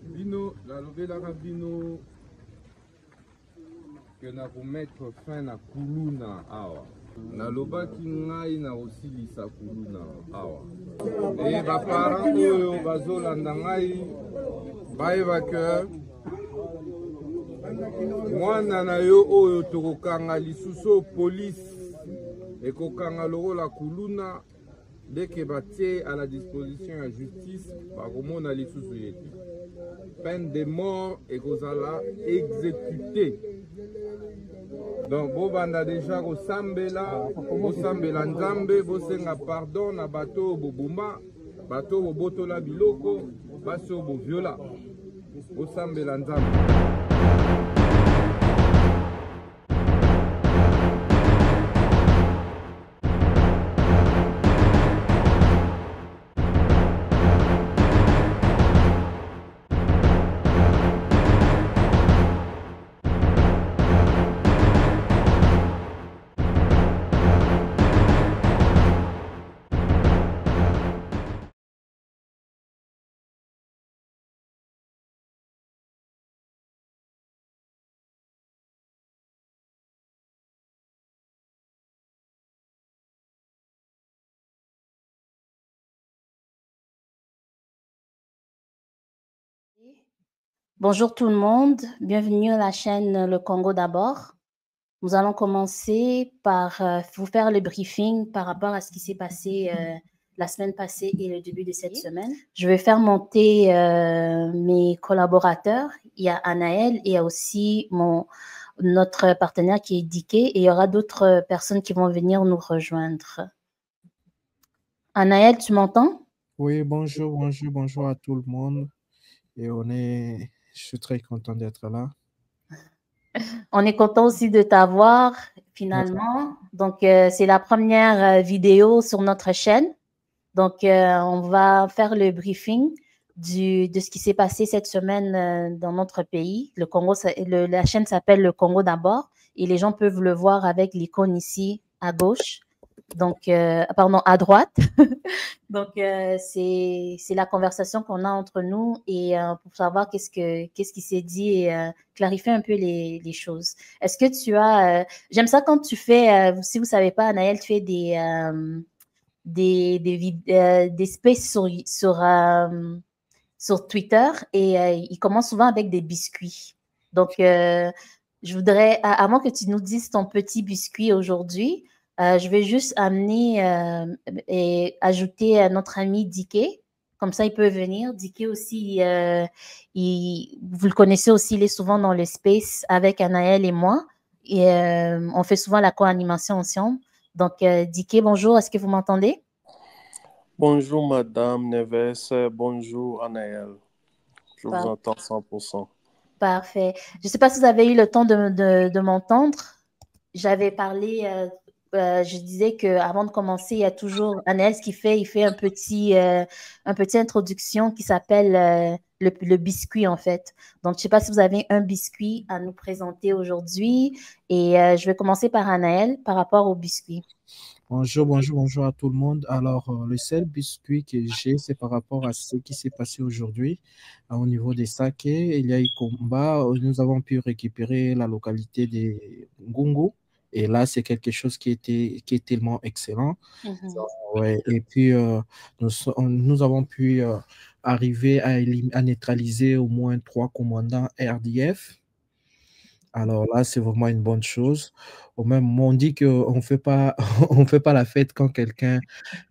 Bino, la novela Bino, que na mettre fin na kuluna awa. Nalobaki ngai na osilisa kuluna awa. Et baparents oyo bazolanda ngai bayeba ke mwana na yo oyo tokokanga lisusu police ekokanga lokola kuluna deke batie à la disposition ya justice bakomona lisusu yetu. Peine de mort ekozala exécuté. Donc bobanda déjà kosambela bosambela nzambe bosenga pardon na bato bobumba bato bobotola biloko baso boviola bosambela nzambe. Bonjour tout le monde, bienvenue à la chaîne Le Congo d'abord. Nous allons commencer par vous faire le briefing par rapport à ce qui s'est passé la semaine passée et le début de cette semaine. Je vais faire monter mes collaborateurs. Il y a Anaël et il y a aussi notre partenaire qui est Diké et il y aura d'autres personnes qui vont venir nous rejoindre. Anaël, tu m'entends? Oui, bonjour à tout le monde. Et je suis très content d'être là. On est content aussi de t'avoir finalement. Donc, c'est la première vidéo sur notre chaîne. Donc, on va faire le briefing de ce qui s'est passé cette semaine dans notre pays. Le Congo, la chaîne s'appelle Le Congo d'abord et les gens peuvent le voir avec l'icône ici à gauche. Donc, pardon, à droite. Donc, c'est la conversation qu'on a entre nous et pour savoir qu'est-ce qui s'est dit et clarifier un peu les choses. Est-ce que tu as... j'aime ça quand tu fais, si vous ne savez pas, Anaël, tu fais des spaces sur Twitter et il commence souvent avec des biscuits. Donc, je voudrais, à moins que tu nous dises ton petit biscuit aujourd'hui, je vais juste amener et ajouter notre ami Diké. Comme ça, il peut venir. Diké aussi, vous le connaissez aussi, il est souvent dans le space avec Anaël et moi. Et on fait souvent la co-animation ensemble. Donc, Diké, bonjour. Est-ce que vous m'entendez? Bonjour, Madame Neves. Bonjour, Anaël. Je vous entends 100%. Parfait. Je ne sais pas si vous avez eu le temps de m'entendre. J'avais parlé... je disais qu'avant de commencer, il y a toujours Anaël, ce qu'il fait, il fait un petit introduction qui s'appelle le biscuit, en fait. Donc, je ne sais pas si vous avez un biscuit à nous présenter aujourd'hui. Et je vais commencer par Anaël par rapport au biscuit. Bonjour à tout le monde. Alors, le seul biscuit que j'ai, c'est par rapport à ce qui s'est passé aujourd'hui au niveau des sakés. Il y a eu combat. Nous avons pu récupérer la localité de Ngungu. Et là, c'est quelque chose qui est tellement excellent. Ouais. Et puis, nous avons pu arriver à neutraliser au moins 3 commandants RDF. Alors là, c'est vraiment une bonne chose. Au même moment, on dit qu'on ne fait pas la fête quand quelqu'un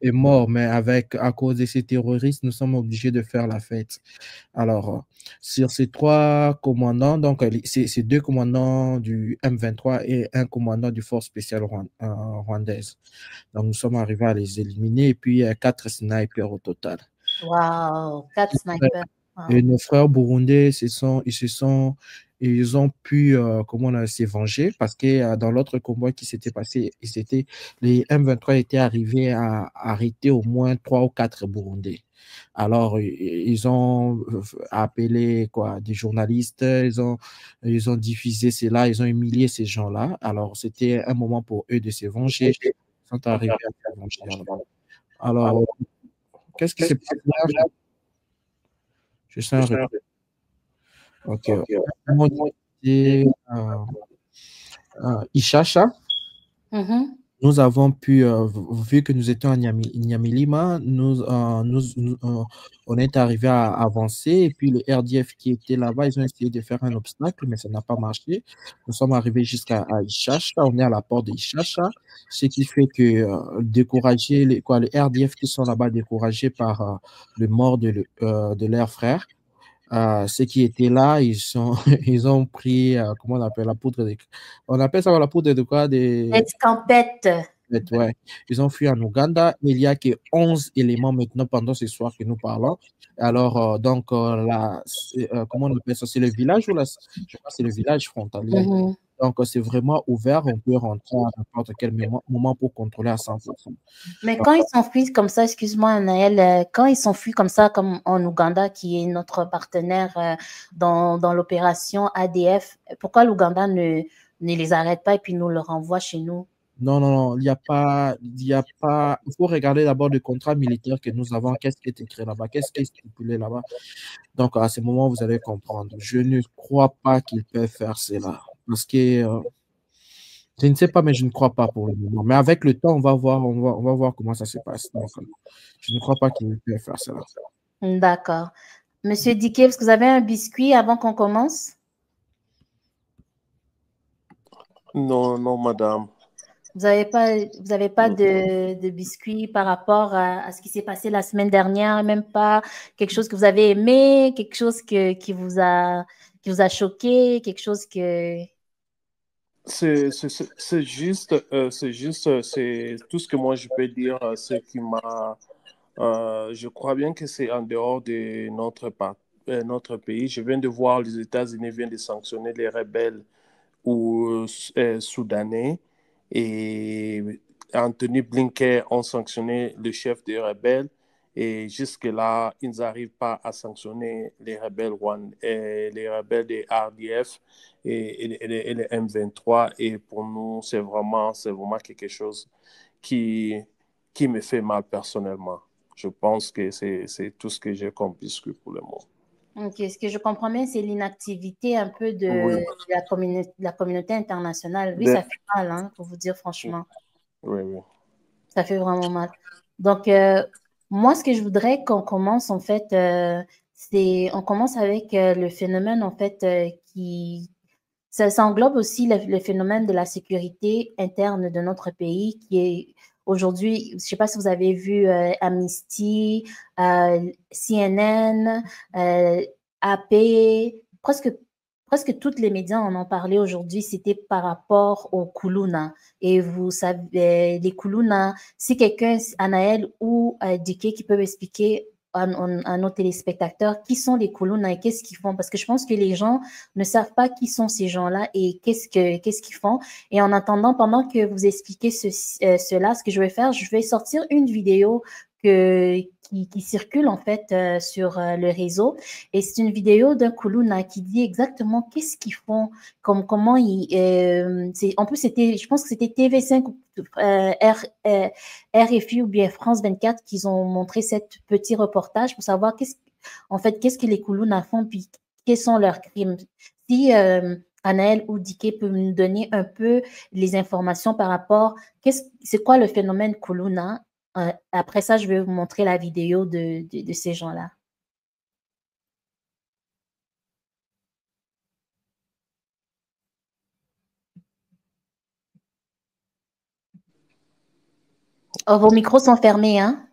est mort, mais à cause de ces terroristes, nous sommes obligés de faire la fête. Alors, sur ces 3 commandants, donc c'est 2 commandants du M23 et un commandant du Force spéciale rwandaise. Donc, nous sommes arrivés à les éliminer et puis 4 snipers au total. Wow, 4 snipers. Et nos frères burundais, ils ont pu se venger parce que dans l'autre combat qui s'était passé, les M23 étaient arrivés à arrêter au moins 3 ou 4 Burundais. Alors, ils ont appelé des journalistes, ils ont diffusé cela, ils ont humilié ces gens-là. Alors, c'était un moment pour eux de se venger. Ils sont arrivés à se venger. Alors, qu'est-ce qui s'est passé là? Je sens un Ok. Ishacha, nous avons pu, vu que nous étions à Nyamilima, on est arrivé à avancer et puis le RDF qui était là-bas, ils ont essayé de faire un obstacle, mais ça n'a pas marché. Nous sommes arrivés jusqu'à Ishacha, on est à la porte de Ishacha, ce qui fait que les RDF qui sont là-bas découragés par le mort de leur frère. Ceux qui étaient là, ils ont pris, comment on appelle, on appelle ça la poudre de quoi? Escampette. Ouais. Ils ont fui en Ouganda. Il y a que 11 éléments maintenant pendant ce soir que nous parlons. Alors, comment on appelle ça? C'est le village je crois que c'est le village frontalier. Donc, c'est vraiment ouvert. On peut rentrer à n'importe quel moment pour contrôler à 100%. Mais quand ils s'enfuient comme ça, excuse-moi, Anaël, quand ils s'enfuient comme ça, comme en Ouganda, qui est notre partenaire dans l'opération ADF, pourquoi l'Ouganda ne les arrête pas et puis nous le renvoie chez nous? Non, il n'y a pas. Il faut regarder d'abord le contrat militaire que nous avons. Qu'est-ce qui est écrit là-bas? Qu'est-ce qui est stipulé là-bas? Donc, à ce moment, vous allez comprendre. Je ne crois pas qu'ils peuvent faire cela. Parce que je ne sais pas, mais je ne crois pas pour le moment. Mais avec le temps, on va voir comment ça se passe. Donc, je ne crois pas qu'ils peuvent faire cela. D'accord. Monsieur Diké, est-ce que vous avez un biscuit avant qu'on commence? Non, madame. Vous n'avez pas de biscuit par rapport à ce qui s'est passé la semaine dernière, même pas quelque chose que vous avez aimé, quelque chose qui vous a choqué, quelque chose que... C'est juste, c'est tout ce que moi je peux dire, ce qui m'a... je crois bien que c'est en dehors de notre pays. Je viens de voir les États-Unis viennent de sanctionner les rebelles ou soudanais et Anthony Blinken ont sanctionné le chef des rebelles et jusque-là, ils n'arrivent pas à sanctionner les rebelles des RDF et les M23 et pour nous, c'est vraiment quelque chose qui me fait mal personnellement. Je pense que c'est tout ce que j'ai comme biscuit pour le moment. Ok, ce que je comprends bien, c'est l'inactivité un peu de la communauté internationale. Oui, ça fait mal, hein, pour vous dire franchement. Oui. Ça fait vraiment mal. Donc, moi, ce que je voudrais qu'on commence, en fait, on commence avec le phénomène, en fait, ça englobe aussi le phénomène de la sécurité interne de notre pays qui est aujourd'hui, je ne sais pas si vous avez vu Amnesty, CNN, AP, presque tous les médias en ont parlé aujourd'hui, c'était par rapport aux Kuluna. Et vous savez, les Kuluna, si quelqu'un, Anaël ou Diké, qui peuvent expliquer à nos téléspectateurs qui sont les Kuluna et qu'est-ce qu'ils font, parce que je pense que les gens ne savent pas qui sont ces gens-là et qu'est-ce qu'ils font. Et en attendant, pendant que vous expliquez cela, ce que je vais faire, je vais sortir une vidéo qui circule en fait sur le réseau et c'est une vidéo d'un Kuluna qui dit exactement qu'est-ce qu'ils font, comment ils en plus je pense que c'était TV5 RFI ou bien France 24 qui ont montré ce petit reportage pour savoir qu'est-ce que les Kuluna font puis quels sont leurs crimes. Si Anaël ou Diké peut nous donner un peu les informations par rapport c'est quoi le phénomène Kuluna. Après ça, je vais vous montrer la vidéo de ces gens-là. Oh, vos micros sont fermés, hein?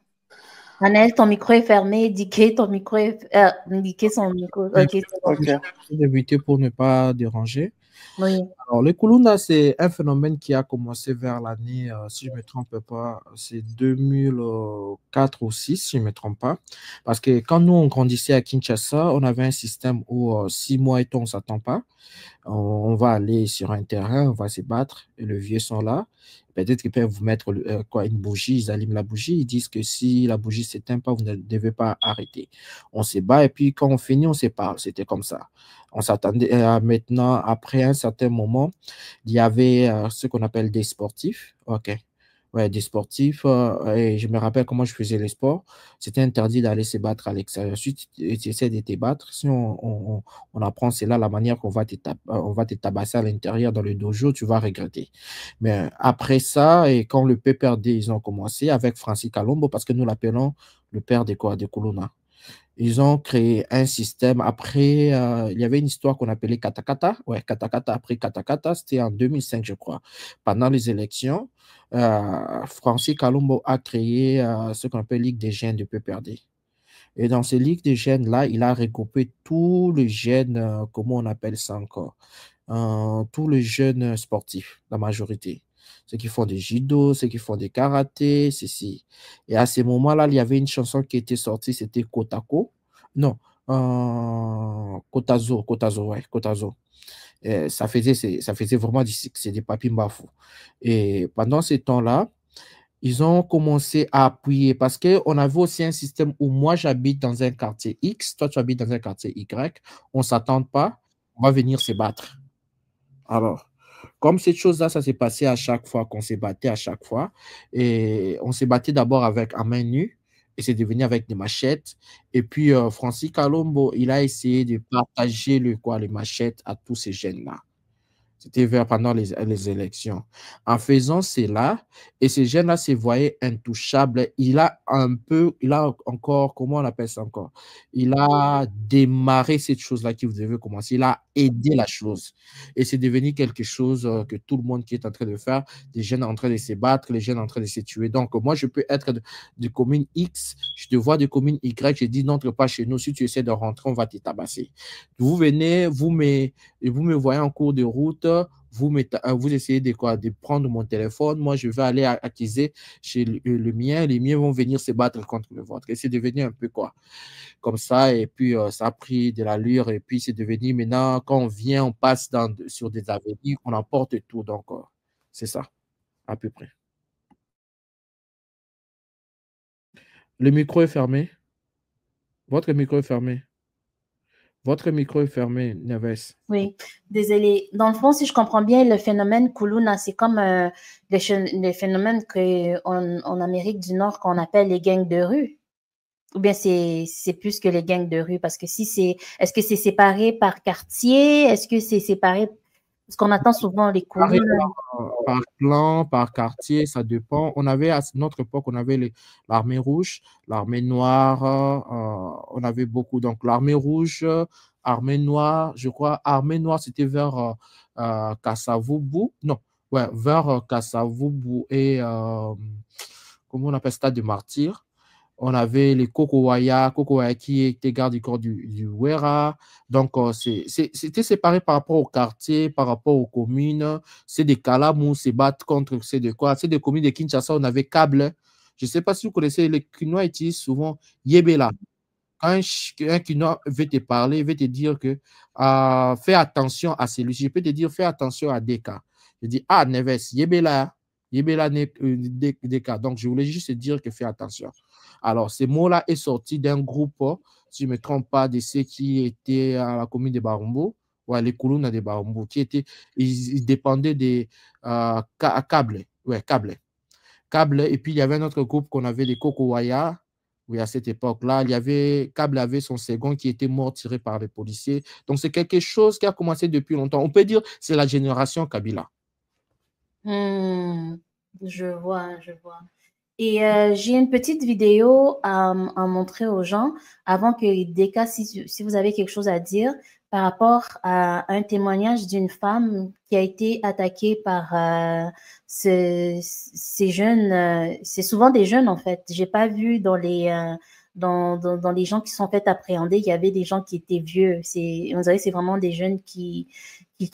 Anaël, ton micro est fermé. Diké, ton micro est... Diké, son micro... Ok. D'éviter pour ne pas déranger. Oui. Alors, le Kuluna, c'est un phénomène qui a commencé vers l'année, si je ne me trompe pas, c'est 2004 ou 2006, si je ne me trompe pas. Parce que quand nous, on grandissait à Kinshasa, on avait un système où 6 mois et tout, on ne s'attend pas. On va aller sur un terrain, on va se battre, et les vieux sont là. Peut-être qu'ils peuvent vous mettre une bougie, ils allument la bougie, ils disent que si la bougie ne s'éteint pas, vous ne devez pas arrêter. On se bat et puis quand on finit, on se parle. C'était comme ça. On s'attendait maintenant, après un certain moment, il y avait ce qu'on appelle des sportifs. OK. Ouais, des sportifs. Et je me rappelle comment je faisais les sports. C'était interdit d'aller se battre à l'extérieur. Ensuite, tu essaies de te battre. Si on apprend, c'est là la manière qu'on va on va te tabasser à l'intérieur dans le dojo, tu vas regretter. Mais après ça, et quand le PPRD, ils ont commencé avec Francis Kalombo, parce que nous l'appelons le père de quoi, de Kuluna. Ils ont créé un système. Après, il y avait une histoire qu'on appelait Katakata. Ouais, Katakata. Après Katakata, c'était en 2005, je crois. Pendant les élections, Francis Kalombo a créé ce qu'on appelle Ligue des jeunes de PPRD. Et dans ces ligues des jeunes-là, il a regroupé tous les jeunes, comment on appelle ça encore, tous les jeunes sportifs, la majorité. Ceux qui font des judo, ceux qui font des karaté, ceci. Et à ce moment-là, il y avait une chanson qui était sortie, c'était Kotako. Non, Kotazo, ouais, Kotazo. Ça faisait vraiment du succès, des papis mbafou. Et pendant ce temps-là, ils ont commencé à appuyer parce qu'on avait aussi un système où moi j'habite dans un quartier X, toi tu habites dans un quartier Y, on ne s'attend pas, on va venir se battre. Alors, comme cette chose-là, ça s'est passé à chaque fois qu'on s'est battu, à chaque fois, et on s'est battu d'abord avec à main nue, et c'est devenu avec des machettes. Et puis, Francis Kalombo, il a essayé de partager les machettes à tous ces jeunes-là. C'était pendant les élections. En faisant cela, et ces jeunes-là se voyaient intouchables, il a encore, comment on appelle ça encore? Il a démarré cette chose-là qui devait commencer. Il a aidé la chose. Et c'est devenu quelque chose que tout le monde qui est en train de faire, des jeunes en train de se battre, les jeunes en train de se tuer. Donc, moi, je peux être de commune X, je te vois de commune Y, je dis n'entre pas chez nous. Si tu essaies de rentrer, on va te tabasser. Vous venez, vous me voyez en cours de route, vous essayez de prendre mon téléphone, moi je vais aller acquiser chez le mien, les miens vont venir se battre contre le vôtre. Et c'est devenu un peu comme ça, et puis ça a pris de l'allure, et puis c'est devenu maintenant, quand on vient, on passe sur des avenues, on emporte tout, donc c'est ça, à peu près. Le micro est fermé. Votre micro est fermé. Votre micro est fermé, Neves. Oui, désolé. Dans le fond, si je comprends bien, le phénomène Kuluna, c'est comme les phénomènes en Amérique du Nord qu'on appelle les gangs de rue. Ou bien c'est plus que les gangs de rue? Parce que est-ce que c'est séparé par quartier? Est-ce que c'est séparé? Parce qu'on attend souvent les Kuluna. Par clan, par quartier, ça dépend. On avait à notre époque, on avait l'armée rouge, l'armée noire, on avait beaucoup. Donc l'armée rouge, armée noire, je crois, armée noire, c'était vers Kassavubu. Non, ouais, vers Kassavubu et comment on appelle ça, de Martyrs. On avait les Kokowaya qui était garde du corps du Wera. Donc, c'était séparé par rapport au quartier, par rapport aux communes. C'est des Kalamou se battent contre, c'est de quoi? C'est des communes de Kinshasa, on avait Câble. Je ne sais pas si vous connaissez, les Kinois utilisent souvent Yebela. Quand un Kinois veut te parler, il veut te dire que fais attention à celui-ci. Je peux te dire, fais attention à Deka. Je dis, ah, Neves, Yebela Deka. Donc, je voulais juste te dire que fais attention. Alors, ce mot-là est sorti d'un groupe, si je ne me trompe pas, de ceux qui étaient à la commune de Barumbo, ouais, les Kuluna de Barumbo, ils dépendaient des câbles. Ouais, câbles. Et puis, il y avait un autre groupe qu'on avait, les Kokowaya. Oui, à cette époque-là, Câble avait son second qui était mort tiré par les policiers. Donc, c'est quelque chose qui a commencé depuis longtemps. On peut dire que c'est la génération Kabila. Je vois. Et j'ai une petite vidéo à montrer aux gens avant que Deka, si vous avez quelque chose à dire par rapport à un témoignage d'une femme qui a été attaquée par ces jeunes. C'est souvent des jeunes en fait. J'ai pas vu dans dans les gens qui sont fait appréhender, il y avait des gens qui étaient vieux. On dirait que c'est vraiment des jeunes qui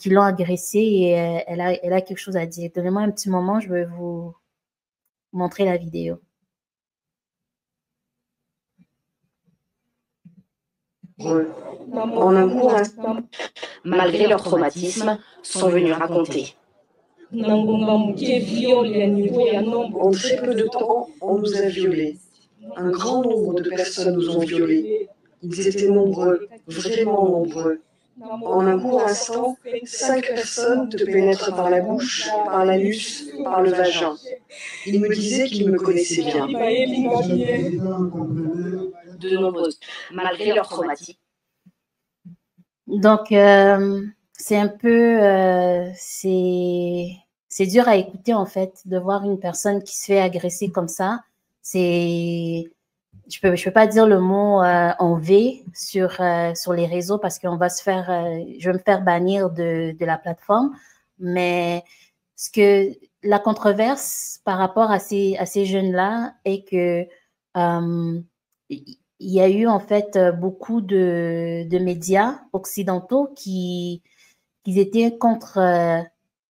l'ont agressée et elle a quelque chose à dire. Donnez-moi un petit moment, je vais vous montrer la vidéo. En un court instant, malgré leur traumatisme, sont venus raconter. En très peu de temps, on nous a violés. Un grand nombre de personnes nous ont violés. Ils étaient nombreux, vraiment nombreux. En un court instant, 5 personnes te pénètrent par la bouche, par l'anus, par le vagin. Ils me disaient qu'ils me connaissaient bien. De nombreuses, malgré leur traumatisme. Donc, c'est un peu, c'est dur à écouter en fait, de voir une personne qui se fait agresser comme ça. Je peux pas dire le mot en V sur les réseaux parce qu'on va je vais me faire bannir de la plateforme. Mais la controverse par rapport à ces jeunes-là est que il y a eu en fait beaucoup de médias occidentaux qui étaient contre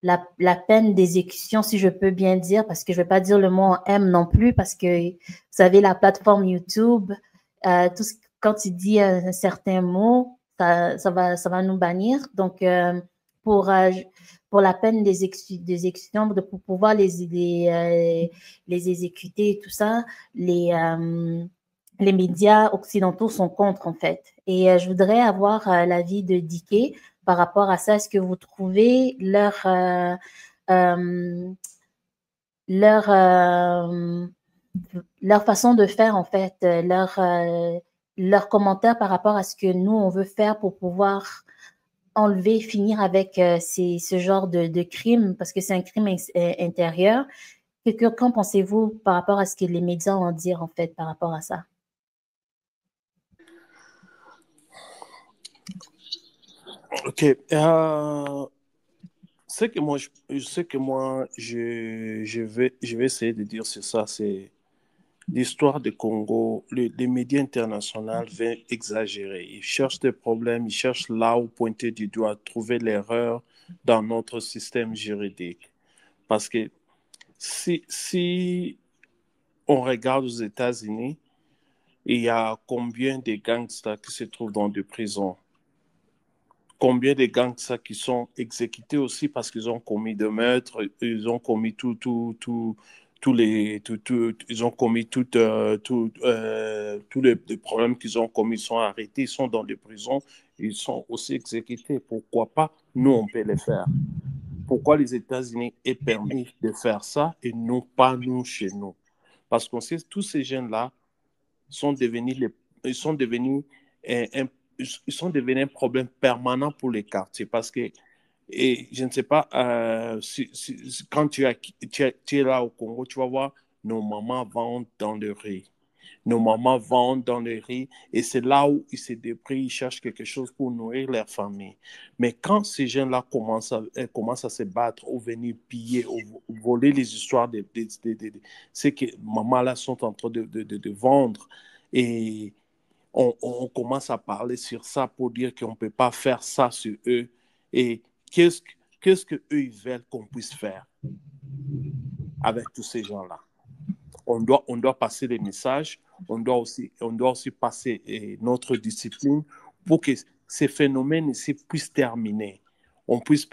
la peine d'exécution, si je peux bien dire, parce que je ne vais pas dire le mot en M non plus, parce que vous savez, la plateforme YouTube, quand tu dis un certain mot, ça va nous bannir. Donc, pour la peine d'exécution, pour pouvoir les exécuter et tout ça, les médias occidentaux sont contre, en fait. Et je voudrais avoir l'avis de Diké par rapport à ça. Est-ce que vous trouvez leur façon de faire, en fait, leur commentaire par rapport à ce que nous, on veut faire pour pouvoir enlever, finir avec ce genre de crime, parce que c'est un crime intérieur. Qu'en pensez-vous par rapport à ce que les médias ont à dire, en fait, par rapport à ça? Ok. Ce que moi, je vais essayer de dire sur ça, c'est l'histoire du Congo. Les médias internationaux viennent exagérer. Ils cherchent des problèmes, ils cherchent là où pointer du doigt, trouver l'erreur dans notre système juridique. Parce que si on regarde aux États-Unis, il y a combien de gangsters qui se trouvent dans des prisons? Combien de gangsters qui sont exécutés aussi parce qu'ils ont commis de meurtres, ils ont commis ils ont commis tous les problèmes qu'ils ont commis, ils sont arrêtés, ils sont dans des prisons, ils sont aussi exécutés. Pourquoi pas? Nous, on peut les faire. Pourquoi les États-Unis aient permis de faire ça et non pas nous chez nous? Parce qu'on sait que tous ces jeunes-là sont devenus un problème permanent pour les quartiers parce que, et je ne sais pas, quand tu es là au Congo, tu vas voir, nos mamans vendent dans le riz. Nos mamans vendent dans le riz et c'est là où ils se débrouillent, ils cherchent quelque chose pour nourrir leur famille. Mais quand ces jeunes-là commencent à se battre ou venir piller ou voler les histoires de ce que maman-là sont en train de vendre et on commence à parler sur ça pour dire qu'on ne peut pas faire ça sur eux. Et qu'est-ce qu'eux ils veulent qu'on puisse faire avec tous ces gens-là? On doit passer les messages, on doit aussi passer notre discipline pour que ces phénomènes ici puissent terminer. On puisse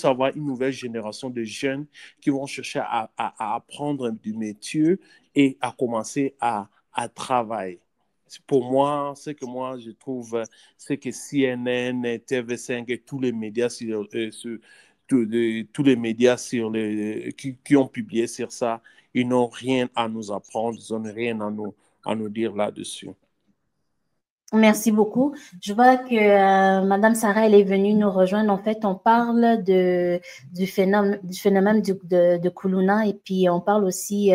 avoir une nouvelle génération de jeunes qui vont chercher à apprendre du métier et à commencer à travailler. Pour moi, ce que moi je trouve, c'est que CNN, TV5 et tous les médias tous les médias qui ont publié sur ça, ils n'ont rien à nous apprendre, ils n'ont rien à nous dire là-dessus. Merci beaucoup. Je vois que Madame Sarah, elle est venue nous rejoindre. En fait, on parle du phénomène de Kuluna et puis on parle aussi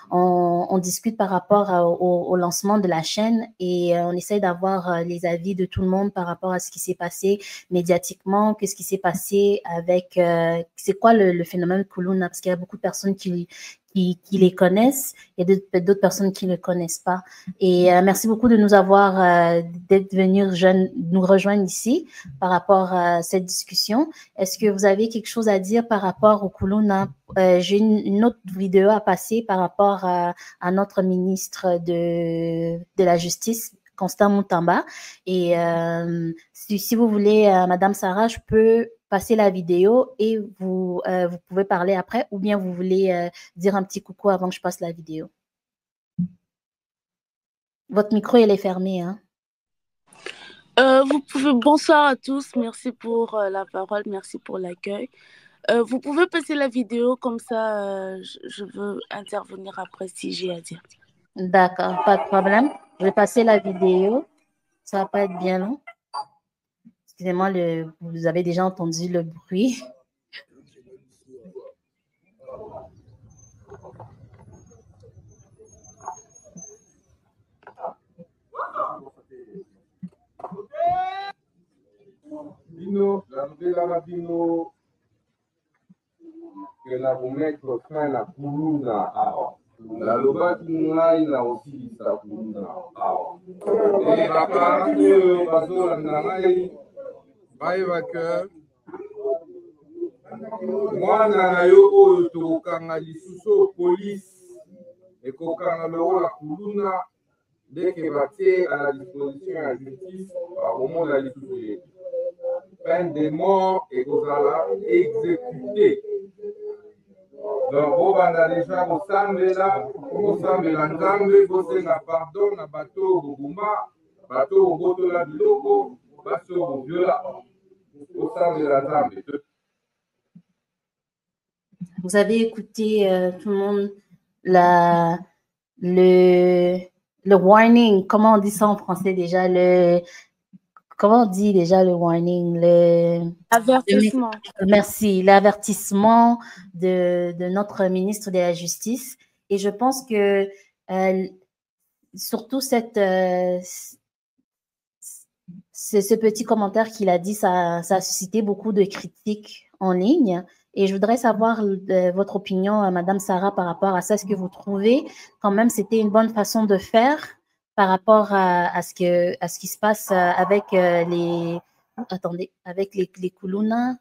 on discute par rapport au lancement de la chaîne et on essaie d'avoir les avis de tout le monde par rapport à ce qui s'est passé médiatiquement, qu'est-ce qui s'est passé avec, c'est quoi le phénomène Kuluna, parce qu'il y a beaucoup de personnes qui qui les connaissent et d'autres personnes qui ne le connaissent pas. Et merci beaucoup de nous avoir, d'être venus nous rejoindre ici par rapport à cette discussion. Est-ce que vous avez quelque chose à dire par rapport au Kuluna? J'ai une autre vidéo à passer par rapport à notre ministre de la Justice, Constant Mutamba. Et si vous voulez, Madame Sarah, je peux passer la vidéo et vous pouvez parler après, ou bien vous voulez dire un petit coucou avant que je passe la vidéo. Votre micro, il est fermé, hein? Vous pouvez, bonsoir à tous, merci pour la parole, merci pour l'accueil. Vous pouvez passer la vidéo, comme ça je veux intervenir après si j'ai à dire. D'accord, pas de problème. Je vais passer la vidéo, ça va pas être bien long. Excusez-moi, vous avez déjà entendu le bruit. Bino, la bino, que na mettre fin na kuluna awa. La lobaki ngai na osilisa kuluna awa. Et baparents oyo bazolanda ngai bayeba ke mwana na yo oyo tokokanga lisusu polisi ekokanga lokola kuluna ndeke batie à la disposition ya justice bakomona lisusu ye. Peine de mort ekozala exécuté. Donc, bobanda déjà bosambela nzambe bosenga pardon na bato bobuma bato bobotola biloko basi oyo boviola bosambela nzambe. Vous avez écouté tout le monde le warning, comment on dit ça en français déjà, comment on dit déjà le warning? Avertissement. Merci, l'avertissement de notre ministre de la Justice. Et je pense que surtout ce petit commentaire qu'il a dit, ça a suscité beaucoup de critiques en ligne. Et je voudrais savoir votre opinion, Madame Sarah, par rapport à ça. Est-ce que vous trouvez quand même c'était une bonne façon de faire par rapport à ce qui se passe avec avec les Kuluna,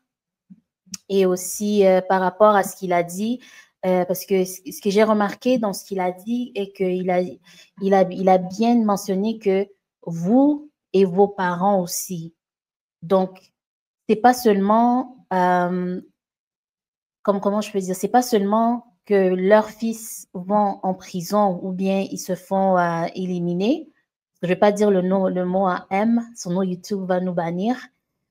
et aussi par rapport à ce qu'il a dit, parce que ce que j'ai remarqué dans ce qu'il a dit est qu'il a bien mentionné que vous et vos parents aussi. Donc, c'est pas seulement comment je peux dire, c'est pas seulement que leurs fils vont en prison ou bien ils se font éliminer. Je vais pas dire le mot à M, son nom YouTube va nous bannir.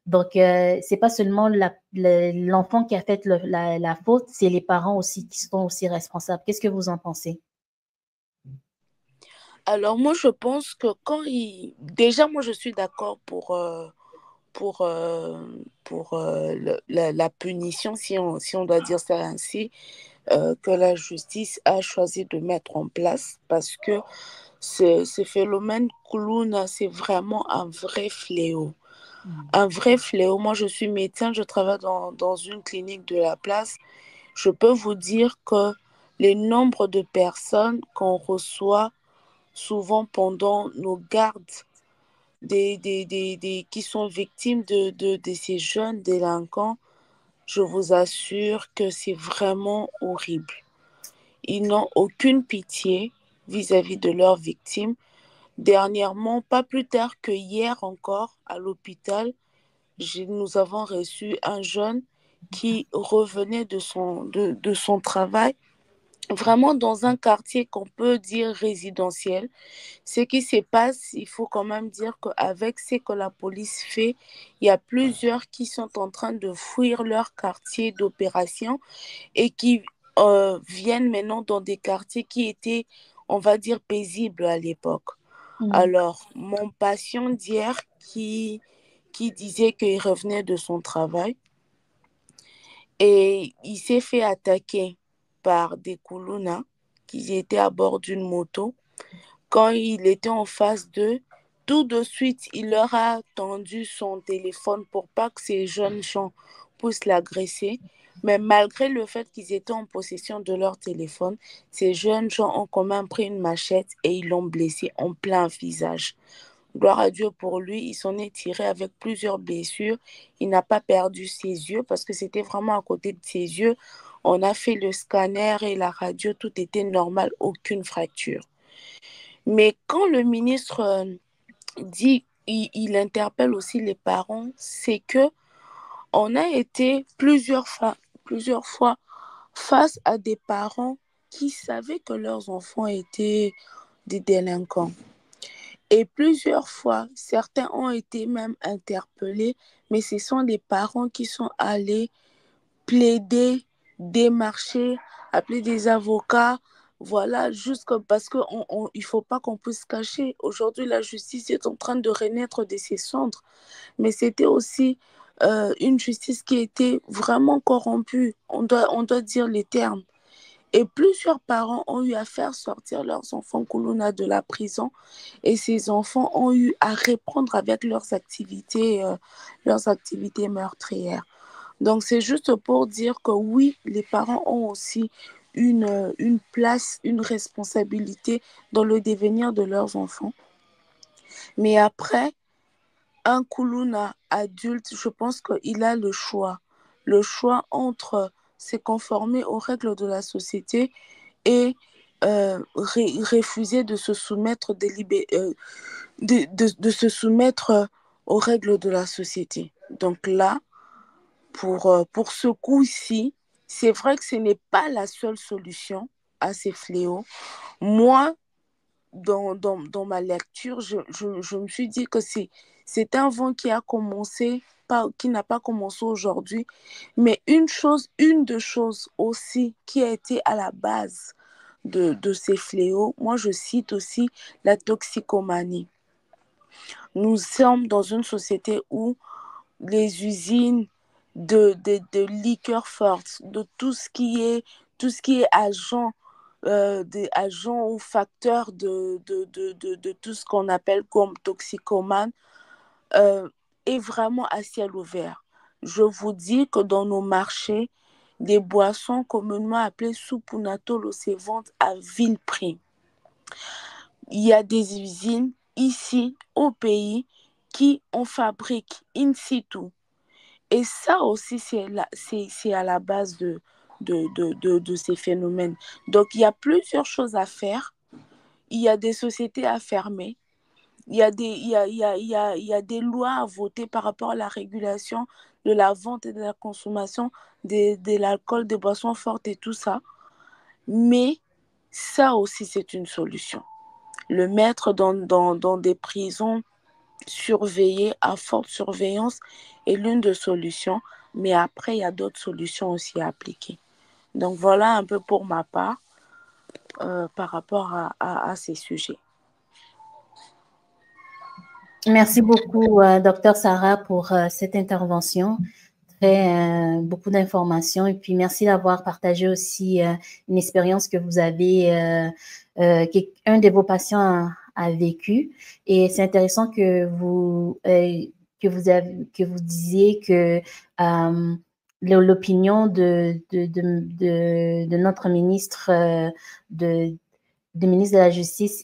Donc, c'est pas seulement l'enfant qui a fait la faute, c'est les parents aussi qui sont aussi responsables. Qu'est-ce que vous en pensez? Alors, moi, je pense que déjà, moi, je suis d'accord pour la punition, si on doit dire ça ainsi, que la justice a choisi de mettre en place, parce que ce phénomène Kuluna, c'est vraiment un vrai fléau. Un vrai fléau. Moi, je suis médecin, je travaille dans une clinique de la place. Je peux vous dire que les nombres de personnes qu'on reçoit souvent pendant nos gardes, qui sont victimes de ces jeunes délinquants, je vous assure que c'est vraiment horrible. Ils n'ont aucune pitié vis-à-vis de leurs victimes. Dernièrement, pas plus tard que hier encore, à l'hôpital, nous avons reçu un jeune qui revenait de son travail, vraiment dans un quartier qu'on peut dire résidentiel. Ce qui se passe, il faut quand même dire qu'avec ce que la police fait, il y a plusieurs qui sont en train de fuir leur quartier d'opération et qui viennent maintenant dans des quartiers qui étaient, on va dire, paisibles à l'époque. Alors, mon patient d'hier qui disait qu'il revenait de son travail et il s'est fait attaquer par des Kuluna qui étaient à bord d'une moto. Quand il était en face d'eux, tout de suite, il leur a tendu son téléphone pour pas que ces jeunes gens puissent l'agresser. Mais malgré le fait qu'ils étaient en possession de leur téléphone, ces jeunes gens ont quand même pris une machette et ils l'ont blessé en plein visage. Gloire à Dieu pour lui, il s'en est tiré avec plusieurs blessures. Il n'a pas perdu ses yeux parce que c'était vraiment à côté de ses yeux. On a fait le scanner et la radio, tout était normal, aucune fracture. Mais quand le ministre dit, il interpelle aussi les parents, c'est que on a été plusieurs fois face à des parents qui savaient que leurs enfants étaient des délinquants. Et plusieurs fois, certains ont été même interpellés, mais ce sont les parents qui sont allés plaider, démarcher, appeler des avocats. Voilà, juste parce qu'il ne faut pas qu'on puisse cacher. Aujourd'hui, la justice est en train de renaître de ses cendres. Mais c'était aussi une justice qui était vraiment corrompue. On doit dire les termes. Et plusieurs parents ont eu à faire sortir leurs enfants Koulouna de la prison. Et ces enfants ont eu à reprendre avec leurs activités meurtrières. Donc, c'est juste pour dire que oui, les parents ont aussi une place, une responsabilité dans le devenir de leurs enfants. Mais après, un Koulouna adulte, je pense qu'il a le choix entre se conformer aux règles de la société et refuser de se soumettre, de se soumettre aux règles de la société. Donc là, pour ce coup-ci, c'est vrai que ce n'est pas la seule solution à ces fléaux. Moi, dans ma lecture, je me suis dit que c'est un vent qui a commencé, qui n'a pas commencé aujourd'hui, mais une des choses aussi qui a été à la base de ces fléaux, moi je cite aussi la toxicomanie. Nous sommes dans une société où les usines de liqueurs fortes, de tout ce qui est agent, des agents ou facteurs de tout ce qu'on appelle comme toxicomane, est vraiment à ciel ouvert. Je vous dis que dans nos marchés, des boissons communément appelées soupunatolo se vendent à vil prix. Il y a des usines ici au pays qui en fabriquent in situ. Et ça aussi, c'est à la base de ces phénomènes. Donc, il y a plusieurs choses à faire. Il y a des sociétés à fermer. Il y a des lois à voter par rapport à la régulation de la vente et de la consommation de l'alcool, des boissons fortes et tout ça. Mais ça aussi, c'est une solution. Le mettre dans des prisons surveillées, à forte surveillance, est l'une des solutions. Mais après, il y a d'autres solutions aussi à appliquer. Donc, voilà un peu pour ma part par rapport à ces sujets. Merci beaucoup, Dr Sarah, pour cette intervention. Beaucoup d'informations. Et puis, merci d'avoir partagé aussi une expérience que vous avez, qu'un de vos patients a vécu. Et c'est intéressant que vous disiez que l'opinion de notre ministre, du ministre de la Justice,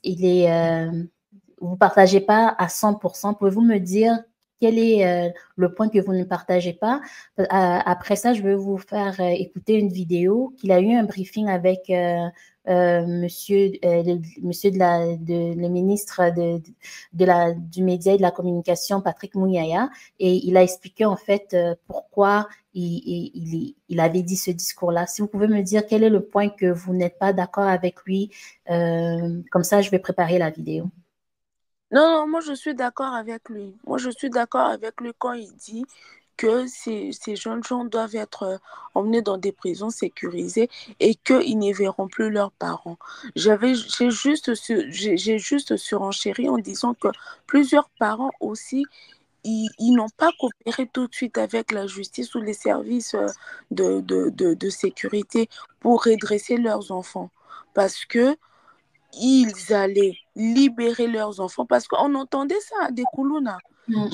vous ne partagez pas à 100%. Pouvez-vous me dire quel est le point que vous ne partagez pas? Après ça, je vais vous faire écouter une vidéo qu'il a eu un briefing avec le ministre du média et de la communication, Patrick Mouyaya, et il a expliqué en fait pourquoi il avait dit ce discours-là. Si vous pouvez me dire quel est le point que vous n'êtes pas d'accord avec lui, comme ça, je vais préparer la vidéo. Non, moi je suis d'accord avec lui. Moi je suis d'accord avec lui quand il dit que ces jeunes gens doivent être emmenés dans des prisons sécurisées et qu'ils ne verront plus leurs parents. J'ai juste surenchéri en disant que plusieurs parents aussi, ils n'ont pas coopéré tout de suite avec la justice ou les services de sécurité pour redresser leurs enfants. Parce que ils allaient libérer leurs enfants, parce qu'on entendait ça, des Koulouna.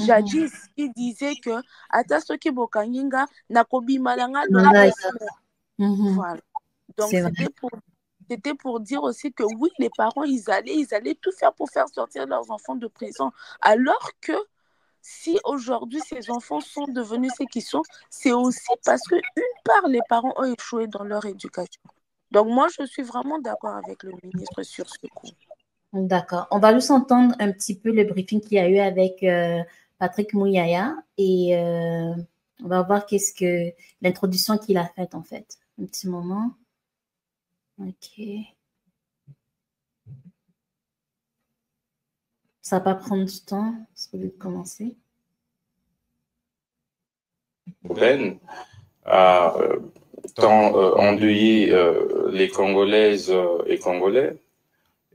Jadis, il disait que ata soki bokanginga nakobimalanga dans Voilà. 2 semaines. Voilà. Donc c'était pour dire aussi que oui, les parents, ils allaient tout faire pour faire sortir leurs enfants de prison. Alors que si aujourd'hui ces enfants sont devenus ce qu'ils sont, c'est aussi parce que une part, les parents ont échoué dans leur éducation. Donc moi, je suis vraiment d'accord avec le ministre sur ce coup. D'accord. On va juste entendre un petit peu le briefing qu'il y a eu avec Patrick Mouyaya et on va voir l'introduction qu'il a faite en fait. Un petit moment. Ok. Ça va pas prendre du temps, parce que je vais commencer. Urbaine a tant endeuillé les Congolaises et Congolais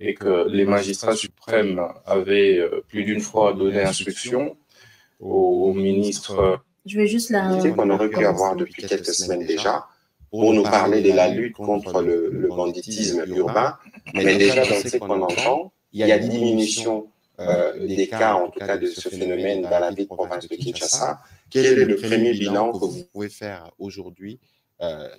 et que les magistrats suprêmes avaient plus d'une fois donné instruction au ministre. Je vais juste la... qu'on aurait pu avoir depuis quelques semaines déjà pour nous parler de la lutte contre le banditisme urbain. Mais déjà, dans ce qu'on entend, il y a diminution des cas, en tout cas de ce phénomène dans la ville province de Kinshasa. Quel est le premier bilan que vous pouvez faire aujourd'hui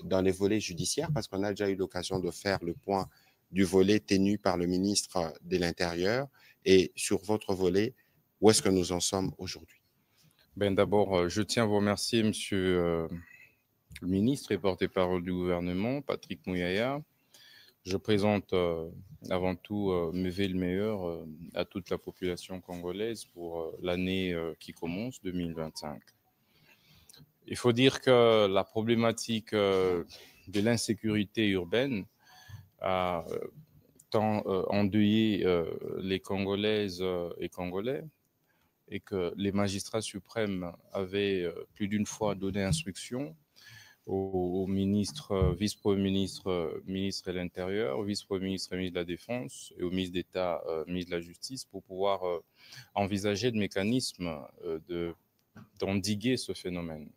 dans les volets judiciaires? Parce qu'on a déjà eu l'occasion de faire le point du volet tenu par le ministre de l'Intérieur. Et sur votre volet, où est-ce que nous en sommes aujourd'hui? Ben, d'abord, je tiens à vous remercier, monsieur le ministre et porte-parole du gouvernement, Patrick Mouyaya. Je présente avant tout mes vœux le meilleur à toute la population congolaise pour l'année qui commence, 2025. Il faut dire que la problématique de l'insécurité urbaine a tant endeuillé les Congolaises et Congolais et que les magistrats suprêmes avaient plus d'une fois donné instruction au ministre, vice-premier ministre, ministre de l'Intérieur, vice-premier ministre et ministre de la Défense et au ministre d'État, ministre de la Justice pour pouvoir envisager de mécanismes d'endiguer ce phénomène.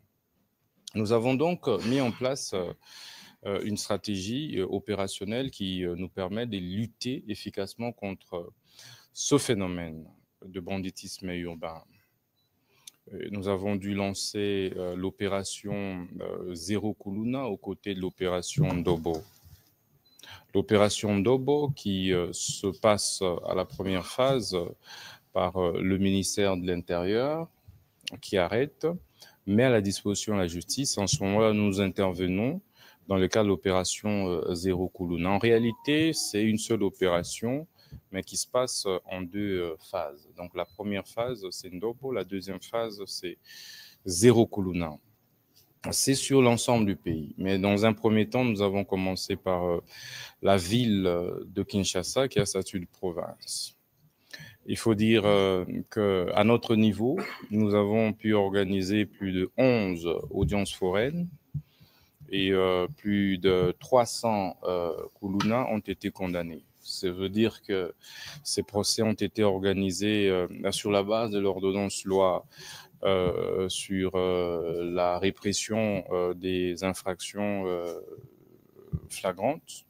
Nous avons donc mis en place une stratégie opérationnelle qui nous permet de lutter efficacement contre ce phénomène de banditisme urbain. Nous avons dû lancer l'opération Zéro Kuluna aux côtés de l'opération Ndobo. L'opération Ndobo qui se passe à la première phase par le ministère de l'Intérieur qui arrête, met à la disposition de la justice. En ce moment-là, nous intervenons dans le cadre de l'opération Zéro Kuluna. En réalité, c'est une seule opération, mais qui se passe en 2 phases. Donc, la première phase, c'est Ndobo. La deuxième phase, c'est Zéro Kuluna. C'est sur l'ensemble du pays. Mais dans un premier temps, nous avons commencé par la ville de Kinshasa, qui a statut de province. Il faut dire qu'à notre niveau, nous avons pu organiser plus de 11 audiences foraines et plus de 300 Kuluna ont été condamnés. Ça veut dire que ces procès ont été organisés sur la base de l'ordonnance loi sur la répression des infractions flagrantes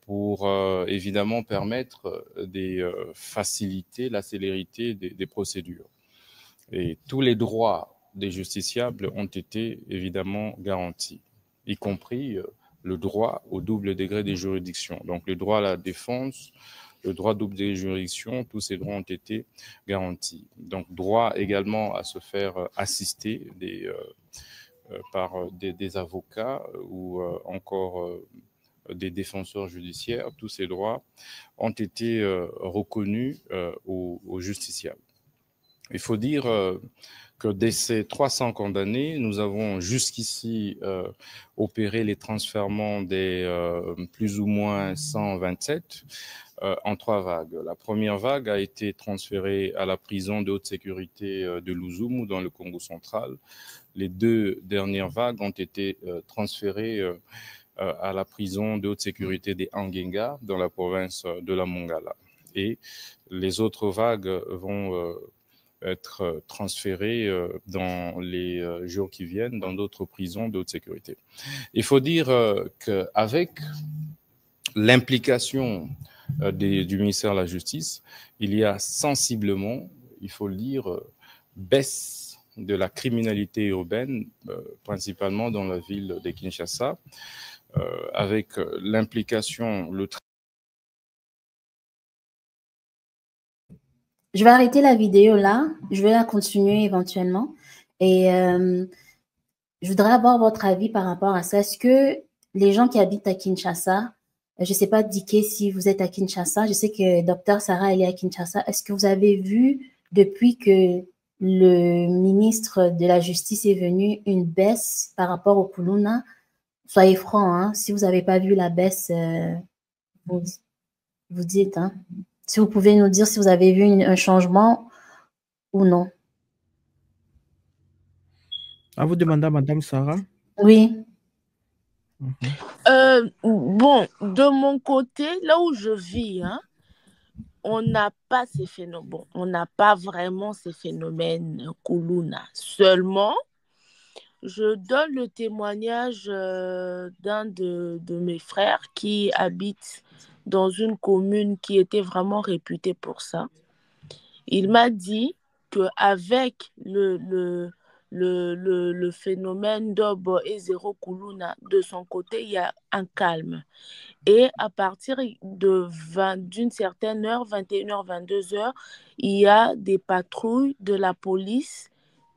pour évidemment permettre de faciliter la célérité des procédures. Et tous les droits des justiciables ont été évidemment garantis, y compris le droit au double degré des juridictions. Donc le droit à la défense, le droit au double degré des juridictions, tous ces droits ont été garantis. Donc droit également à se faire assister par des avocats ou encore des défenseurs judiciaires. Tous ces droits ont été reconnus aux justiciables. Il faut dire que de ces 300 condamnés, nous avons jusqu'ici opéré les transfèrements des plus ou moins 127 en 3 vagues. La première vague a été transférée à la prison de haute sécurité de Luzumu dans le Congo central. Les 2 dernières vagues ont été transférées à la prison de haute sécurité des Angenga dans la province de la Mongala. Et les autres vagues vont être transférées dans les jours qui viennent dans d'autres prisons de haute sécurité. Il faut dire qu'avec l'implication du ministère de la Justice, il y a sensiblement, il faut le dire, baisse de la criminalité urbaine, principalement dans la ville de Kinshasa, avec l'implication, Je vais arrêter la vidéo là, je vais la continuer éventuellement. Et je voudrais avoir votre avis par rapport à ça. Est-ce que les gens qui habitent à Kinshasa, je ne sais pas, Diké, si vous êtes à Kinshasa, je sais que Dr Sarah, elle est à Kinshasa. Est-ce que vous avez vu, depuis que le ministre de la Justice est venu, une baisse par rapport au Kuluna? Soyez francs, hein, si vous n'avez pas vu la baisse, vous dites, hein. Si vous pouvez nous dire si vous avez vu un changement ou non. À vous demander, Madame Sarah. Oui. Bon, de mon côté, là où je vis, hein, on n'a pas ces phénomènes. Bon, on n'a pas vraiment ces phénomènes Kuluna. Seulement, je donne le témoignage d'un de mes frères qui habite dans une commune qui était vraiment réputée pour ça. Il m'a dit qu'avec le phénomène d'Obo et Zéro Kuluna, de son côté, il y a un calme. Et à partir d'une certaine heure, 21h, 22h, il y a des patrouilles de la police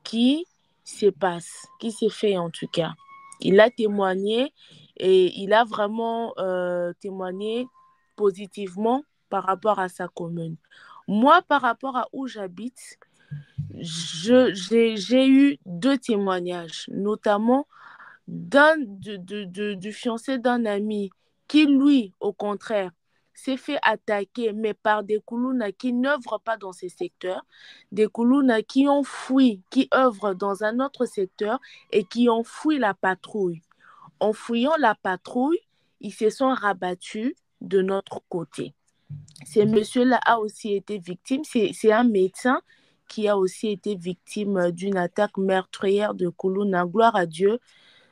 qui se passent, qui s'est fait en tout cas. Il a témoigné et il a vraiment témoigné positivement par rapport à sa commune. Moi, par rapport à où j'habite, j'ai eu 2 témoignages, notamment du fiancé d'un ami qui, lui, au contraire, s'est fait attaquer, mais par des Kuluna qui n'œuvrent pas dans ces secteurs, des Kuluna qui ont fui, qui œuvrent dans un autre secteur et qui ont fui la patrouille. En fuyant la patrouille, ils se sont rabattus de notre côté. Ce monsieur-là a aussi été victime, c'est un médecin qui a aussi été victime d'une attaque meurtrière de Kuluna. Gloire à Dieu,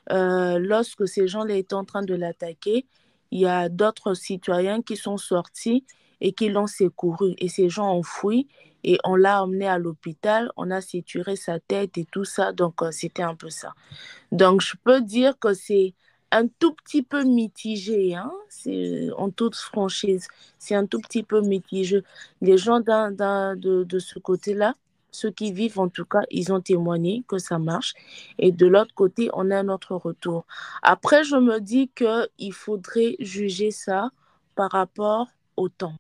lorsque ces gens-là étaient en train de l'attaquer, il y a d'autres citoyens qui sont sortis et qui l'ont secouru. Et ces gens ont fui et on l'a emmené à l'hôpital, on a suturé sa tête et tout ça, donc c'était un peu ça. Donc je peux dire que c'est un tout petit peu mitigé, hein? C'est, en toute franchise, c'est un tout petit peu mitigé. Les gens de ce côté-là, ceux qui vivent en tout cas, ils ont témoigné que ça marche. Et de l'autre côté, on a un autre retour. Après, je me dis qu'il faudrait juger ça par rapport au temps.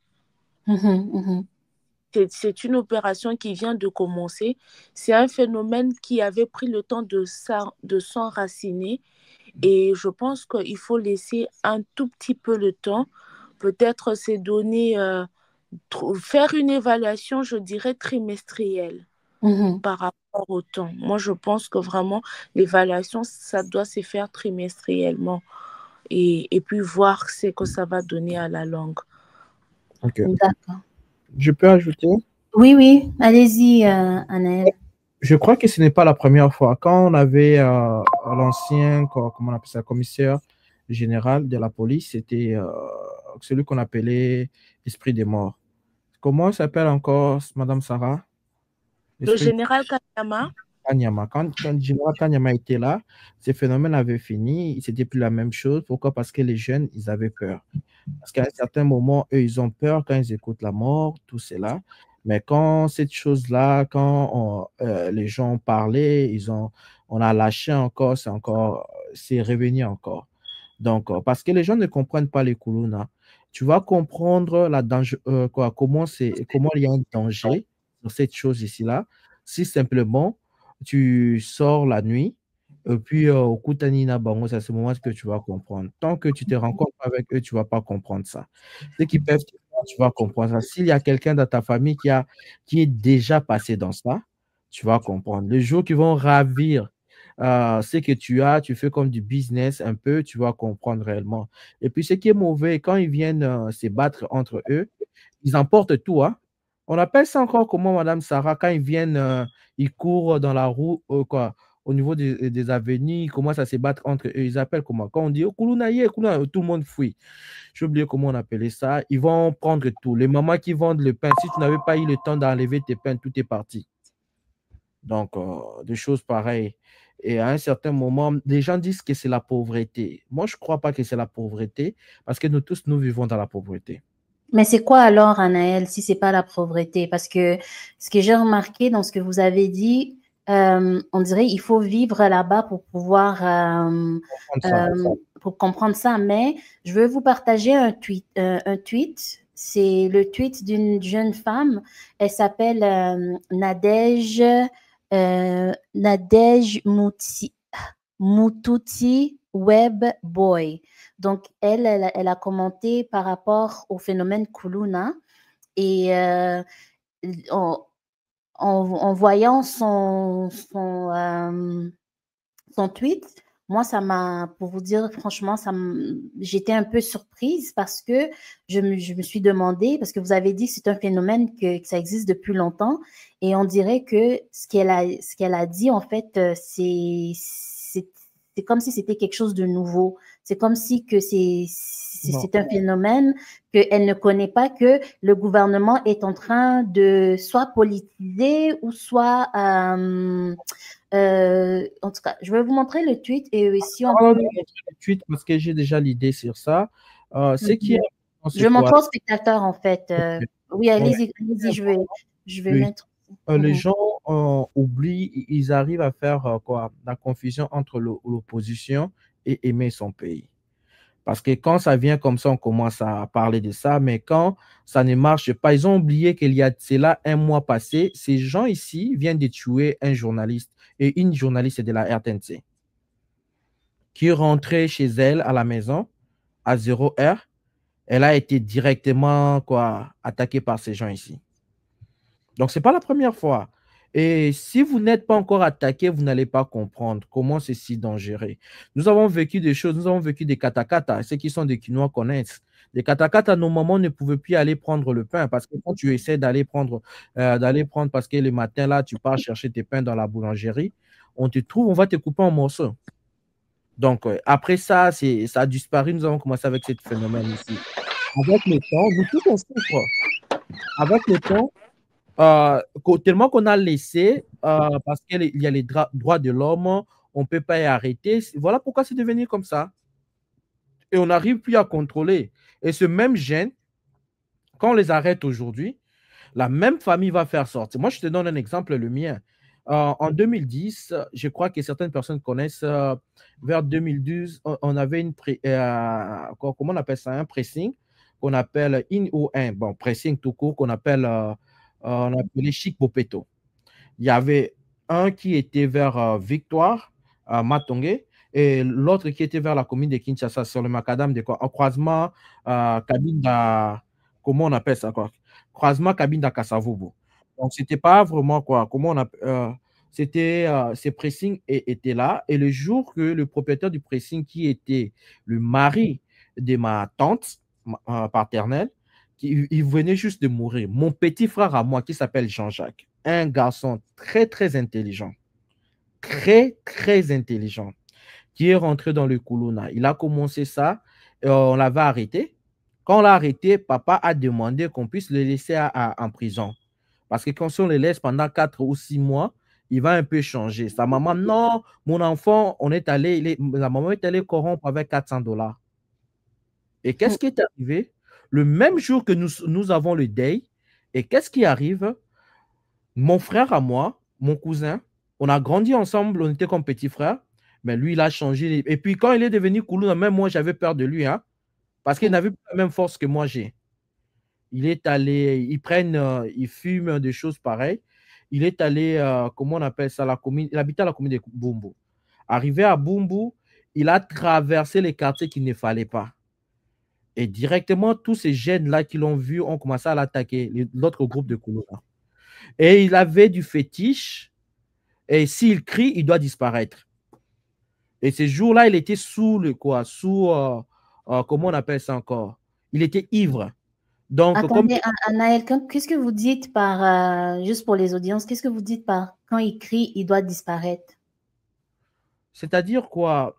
C'est une opération qui vient de commencer. C'est un phénomène qui avait pris le temps de s'enraciner. Et je pense qu'il faut laisser un tout petit peu le temps. Peut-être c'est donner, faire une évaluation, je dirais, trimestrielle par rapport au temps. Moi, je pense que vraiment, l'évaluation, ça doit se faire trimestriellement. Et puis voir ce que ça va donner à la longue. Ok. D'accord. Je peux ajouter? Oui, oui. Allez-y, Anaël. Je crois que ce n'est pas la première fois. Quand on avait l'ancien, comment on appelle ça, commissaire général de la police, c'était celui qu'on appelait l'esprit des morts. Comment il s'appelle encore, Madame Sarah? Le général Kanyama. Quand le général Kanyama était là, ces phénomènes avaient fini, c'était plus la même chose. Pourquoi? Parce que les jeunes, ils avaient peur. Parce qu'à un certain moment, eux, ils ont peur quand ils écoutent la mort, tout cela. Mais quand cette chose-là, quand les gens ont parlé, on a lâché encore, c'est revenu encore. Donc, parce que les gens ne comprennent pas les Kuluna. Tu vas comprendre comment il y a un danger sur cette chose ici-là, si simplement tu sors la nuit, et puis au Kutanina Bango, c'est à ce moment que tu vas comprendre. Tant que tu te rencontres avec eux, tu ne vas pas comprendre ça. Ceux qui peuvent te faire, tu vas comprendre ça. S'il y a quelqu'un dans ta famille qui est déjà passé dans ça, tu vas comprendre. Le jour qu'ils vont ravir ce que tu fais comme du business un peu, tu vas comprendre réellement. Et puis, ce qui est mauvais, quand ils viennent se battre entre eux, ils emportent tout. Hein. On appelle ça encore comment, Madame Sarah, quand ils viennent, ils courent dans la roue, au niveau des avenues, ils commencent à se battre entre eux. Ils appellent comment? Quand on dit, oh, Koulounaye, tout le monde fuit. J'ai oublié comment on appelait ça. Ils vont prendre tout. Les mamans qui vendent le pain, si tu n'avais pas eu le temps d'enlever tes pains, tout est parti. Donc, des choses pareilles. Et à un certain moment, les gens disent que c'est la pauvreté. Moi, je ne crois pas que c'est la pauvreté, parce que nous tous, nous vivons dans la pauvreté. Mais c'est quoi alors, Anaël, si c'est pas la pauvreté? Parce que ce que j'ai remarqué dans ce que vous avez dit, on dirait il faut vivre là-bas pour pouvoir pour comprendre ça. Mais je veux vous partager un tweet. C'est le tweet d'une jeune femme. Elle s'appelle Nadège Moutouti Web Boy. Donc, elle a commenté par rapport au phénomène Kuluna et en voyant son tweet, moi, ça m'a, pour vous dire franchement, j'étais un peu surprise parce que je me suis demandé, parce que vous avez dit que c'est un phénomène que ça existe depuis longtemps et on dirait que ce qu'elle a dit, en fait, c'est comme si c'était quelque chose de nouveau. C'est comme si que c'est un phénomène qu'elle ne connaît pas, que le gouvernement est en train de soit politiser ou soit... en tout cas, je vais vous montrer le tweet et si on peut... Le tweet parce que j'ai déjà l'idée sur ça. C'est qui je montre aux spectateurs, en fait. Oui, allez-y, je vais mettre... Les gens oublient, ils arrivent à faire la confusion entre l'opposition et aimer son pays. Parce que quand ça vient comme ça, on commence à parler de ça, mais quand ça ne marche pas, ils ont oublié qu'il y a là un mois passé, ces gens ici viennent de tuer un journaliste, et une journaliste de la RTNC, qui rentrait chez elle à la maison à 0 heure. Elle a été directement attaquée par ces gens ici. Donc, ce n'est pas la première fois. Et si vous n'êtes pas encore attaqué, vous n'allez pas comprendre comment c'est si dangereux. Nous avons vécu des choses, nous avons vécu des katakata. Ceux qui sont des Quinois connaissent. Les katakata, nos mamans ne pouvaient plus aller prendre le pain parce que quand tu essaies d'aller prendre, parce que le matin, là, tu pars chercher tes pains dans la boulangerie, on te trouve, on va te couper en morceaux. Donc, après ça, ça a disparu. Nous avons commencé avec ce phénomène ici. Avec le temps, nous tous on souffre. Avec le temps, tellement qu'on a laissé, parce qu'il y a les droits de l'homme, on ne peut pas y arrêter. Voilà pourquoi c'est devenu comme ça. Et on n'arrive plus à contrôler. Et ce même gène, quand on les arrête aujourd'hui, la même famille va faire sortir. Moi, je te donne un exemple, le mien. En 2010, je crois que certaines personnes connaissent, vers 2012, on avait comment on appelle ça, un pressing qu'on appelle IN-O1, bon, pressing tout court, qu'on appelle... on appelait Chic Bopeto. Il y avait un qui était vers Victoire, Matongé, et l'autre qui était vers la commune de Kinshasa, sur le macadam, en croisement Kabinda, comment on appelle ça, croisement Kabinda Kassavobo. Donc, c'était pas vraiment comment on appelle, c'était ces pressings étaient là, et le jour que le propriétaire du pressing, qui était le mari de ma tante paternelle, il venait juste de mourir. Mon petit frère à moi, qui s'appelle Jean-Jacques, un garçon très, très intelligent, très, très intelligent, qui est rentré dans le Kuluna. Il a commencé ça, on l'avait arrêté. Quand on l'a arrêté, papa a demandé qu'on puisse le laisser en prison. Parce que quand on le laisse pendant 4 ou 6 mois, il va un peu changer. Sa maman, non, mon enfant, la maman est allée corrompre avec $400. Et qu'est-ce qui est arrivé? Le même jour que nous avons le deuil, et qu'est-ce qui arrive? Mon frère à moi, mon cousin, on a grandi ensemble, on était comme petits frères, mais lui, il a changé. Et puis, quand il est devenu Kuluna, même moi, j'avais peur de lui, parce qu'il n'avait pas la même force que moi j'ai. Il est allé, il fume des choses pareilles. Il est allé, comment on appelle ça, il habitait à la commune de Bumbu. Arrivé à Bumbu, il a traversé les quartiers qu'il ne fallait pas. Et directement, tous ces jeunes-là qui l'ont vu ont commencé à l'attaquer, l'autre groupe de Kuluna. Et il avait du fétiche, et s'il crie, il doit disparaître. Et ce jour-là, il était comment on appelle ça encore? Il était ivre. Donc, attendez, Anaël, qu'est-ce que vous dites par, juste pour les audiences, qu'est-ce que vous dites par quand il crie, il doit disparaître? C'est-à-dire quoi?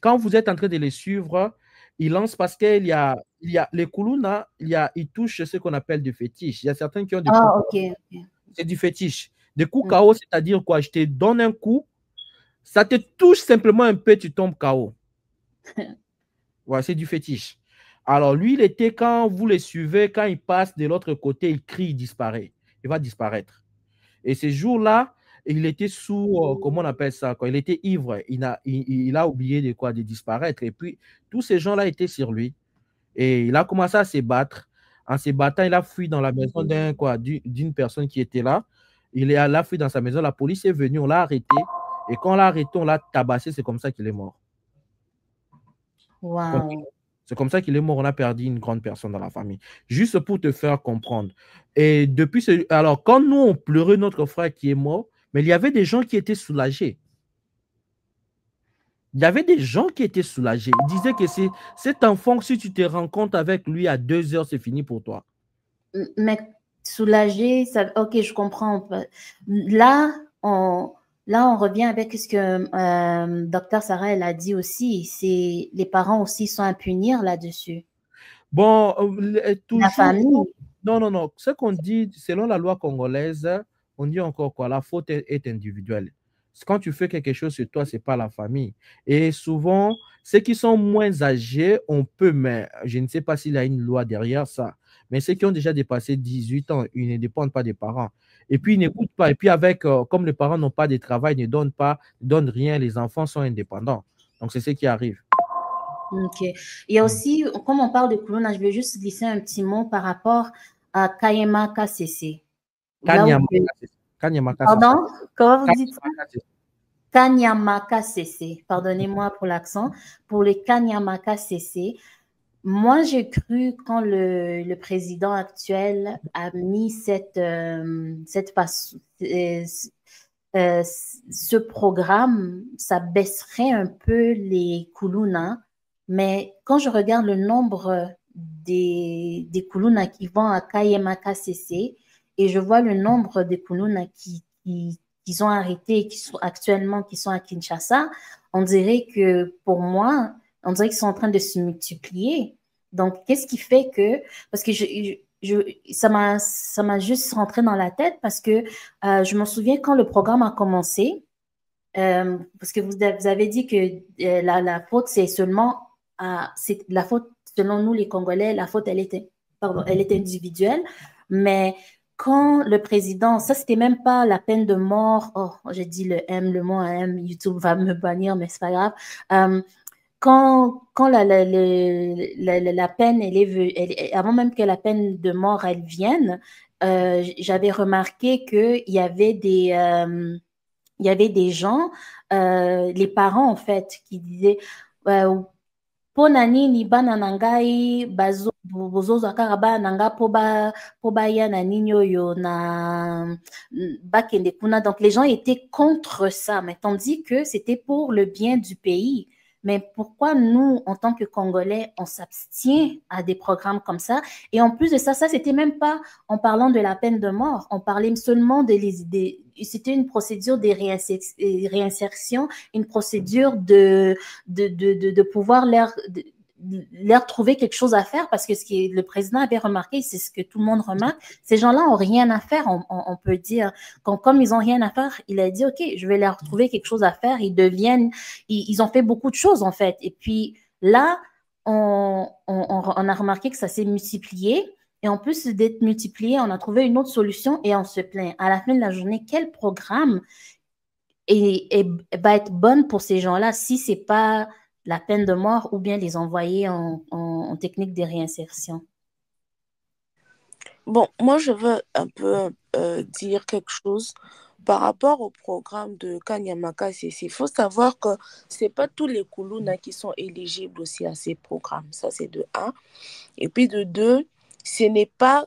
Quand vous êtes en train de les suivre, il lance parce qu'il y a les Kuluna, ils touchent ce qu'on appelle du fétiche. Il y a certains qui ont des ok. C'est du fétiche. Des coups KO, c'est-à-dire quoi? Je te donne un coup, ça te touche simplement un peu, tu tombes KO. Ouais, c'est du fétiche. Alors, lui, il était, quand vous le suivez, quand il passe de l'autre côté, il crie, il disparaît. Il va disparaître. Et ces jours-là, il était sous, comment on appelle ça, quoi? Il était ivre. Il a oublié de quoi, de disparaître. Et puis, tous ces gens-là étaient sur lui. Et il a commencé à se battre. En se battant, il a fui dans la maison d'une personne qui était là. Il a fui dans sa maison. La police est venue, on l'a arrêté. Et quand on l'a arrêté, on l'a tabassé. C'est comme ça qu'il est mort. Wow. C'est comme ça qu'il est mort. On a perdu une grande personne dans la famille. Juste pour te faire comprendre. Et depuis alors, quand nous, on pleurait notre frère qui est mort, mais il y avait des gens qui étaient soulagés. Il y avait des gens qui étaient soulagés. Ils disaient que c'est cet enfant, si tu te rencontres avec lui à 2 heures, c'est fini pour toi. Mais soulagé, ça, ok, je comprends. Là, on revient avec ce que Dr Sarah elle a dit aussi. C'est les parents aussi sont à punir là-dessus. Bon, toujours. La famille. Non. Ce qu'on dit, selon la loi congolaise, on dit encore quoi? La faute est individuelle. Quand tu fais quelque chose sur toi, ce n'est pas la famille. Et souvent, ceux qui sont moins âgés, on peut, mais je ne sais pas s'il y a une loi derrière ça. Mais ceux qui ont déjà dépassé 18 ans, ils ne dépendent pas des parents. Et puis, ils n'écoutent pas. Et puis, comme les parents n'ont pas de travail, ne donnent rien, les enfants sont indépendants. Donc, c'est ce qui arrive. Ok. Il y a aussi, comme on parle de Kuluna, je vais juste glisser un petit mot par rapport à Kayema KCC. Kanyama KCC. Pardon? Comment vous dites ça? Kanyamaka CC. Pardonnez-moi pour l'accent. Pour les Kanyamaka CC, moi, j'ai cru quand le président actuel a mis ce programme, ça baisserait un peu les Kuluna. Mais quand je regarde le nombre des Kuluna qui vont à Kayemaka CC et je vois le nombre de Kuluna qui ont arrêté et qui sont à Kinshasa, on dirait que pour moi, on dirait qu'ils sont en train de se multiplier. Donc, qu'est-ce qui fait que, parce que ça m'a juste rentré dans la tête parce que je me souviens quand le programme a commencé, parce que vous avez dit que la faute, c'est seulement, c'est la faute, selon nous les Congolais, la faute, elle était individuelle, mais quand le président, ça c'était même pas la peine de mort, oh, j'ai dit le mot M, YouTube va me bannir, mais c'est pas grave. Quand la peine, avant même que la peine de mort, elle vienne, j'avais remarqué qu'il y avait des gens, les parents en fait, qui disaient Ponani ni bana nangai bozozo akara ba nanga po baya na ninyo yo na bakende kuna. Donc les gens étaient contre ça, mais tandis que c'était pour le bien du pays. Mais pourquoi nous, en tant que Congolais, on s'abstient à des programmes comme ça? Et en plus de ça, c'était même pas en parlant de la peine de mort. On parlait seulement c'était une procédure de réinsertion, une procédure de pouvoir leur trouver quelque chose à faire, parce que ce que le président avait remarqué, c'est ce que tout le monde remarque, ces gens-là n'ont rien à faire, on peut dire. Comme ils n'ont rien à faire, il a dit, OK, je vais leur trouver quelque chose à faire. Ils ont fait beaucoup de choses, en fait. Et puis là, on a remarqué que ça s'est multiplié. Et en plus d'être multiplié, on a trouvé une autre solution et on se plaint. À la fin de la journée, quel programme va être bon pour ces gens-là si ce n'est pas la peine de mort ou bien les envoyer en technique de réinsertion? Bon, moi, je veux un peu dire quelque chose par rapport au programme de Kanyamaka CC. Il faut savoir que ce n'est pas tous les Kuluna qui sont éligibles aussi à ces programmes. Ça, c'est de 1. Et puis de 2, ce n'est pas...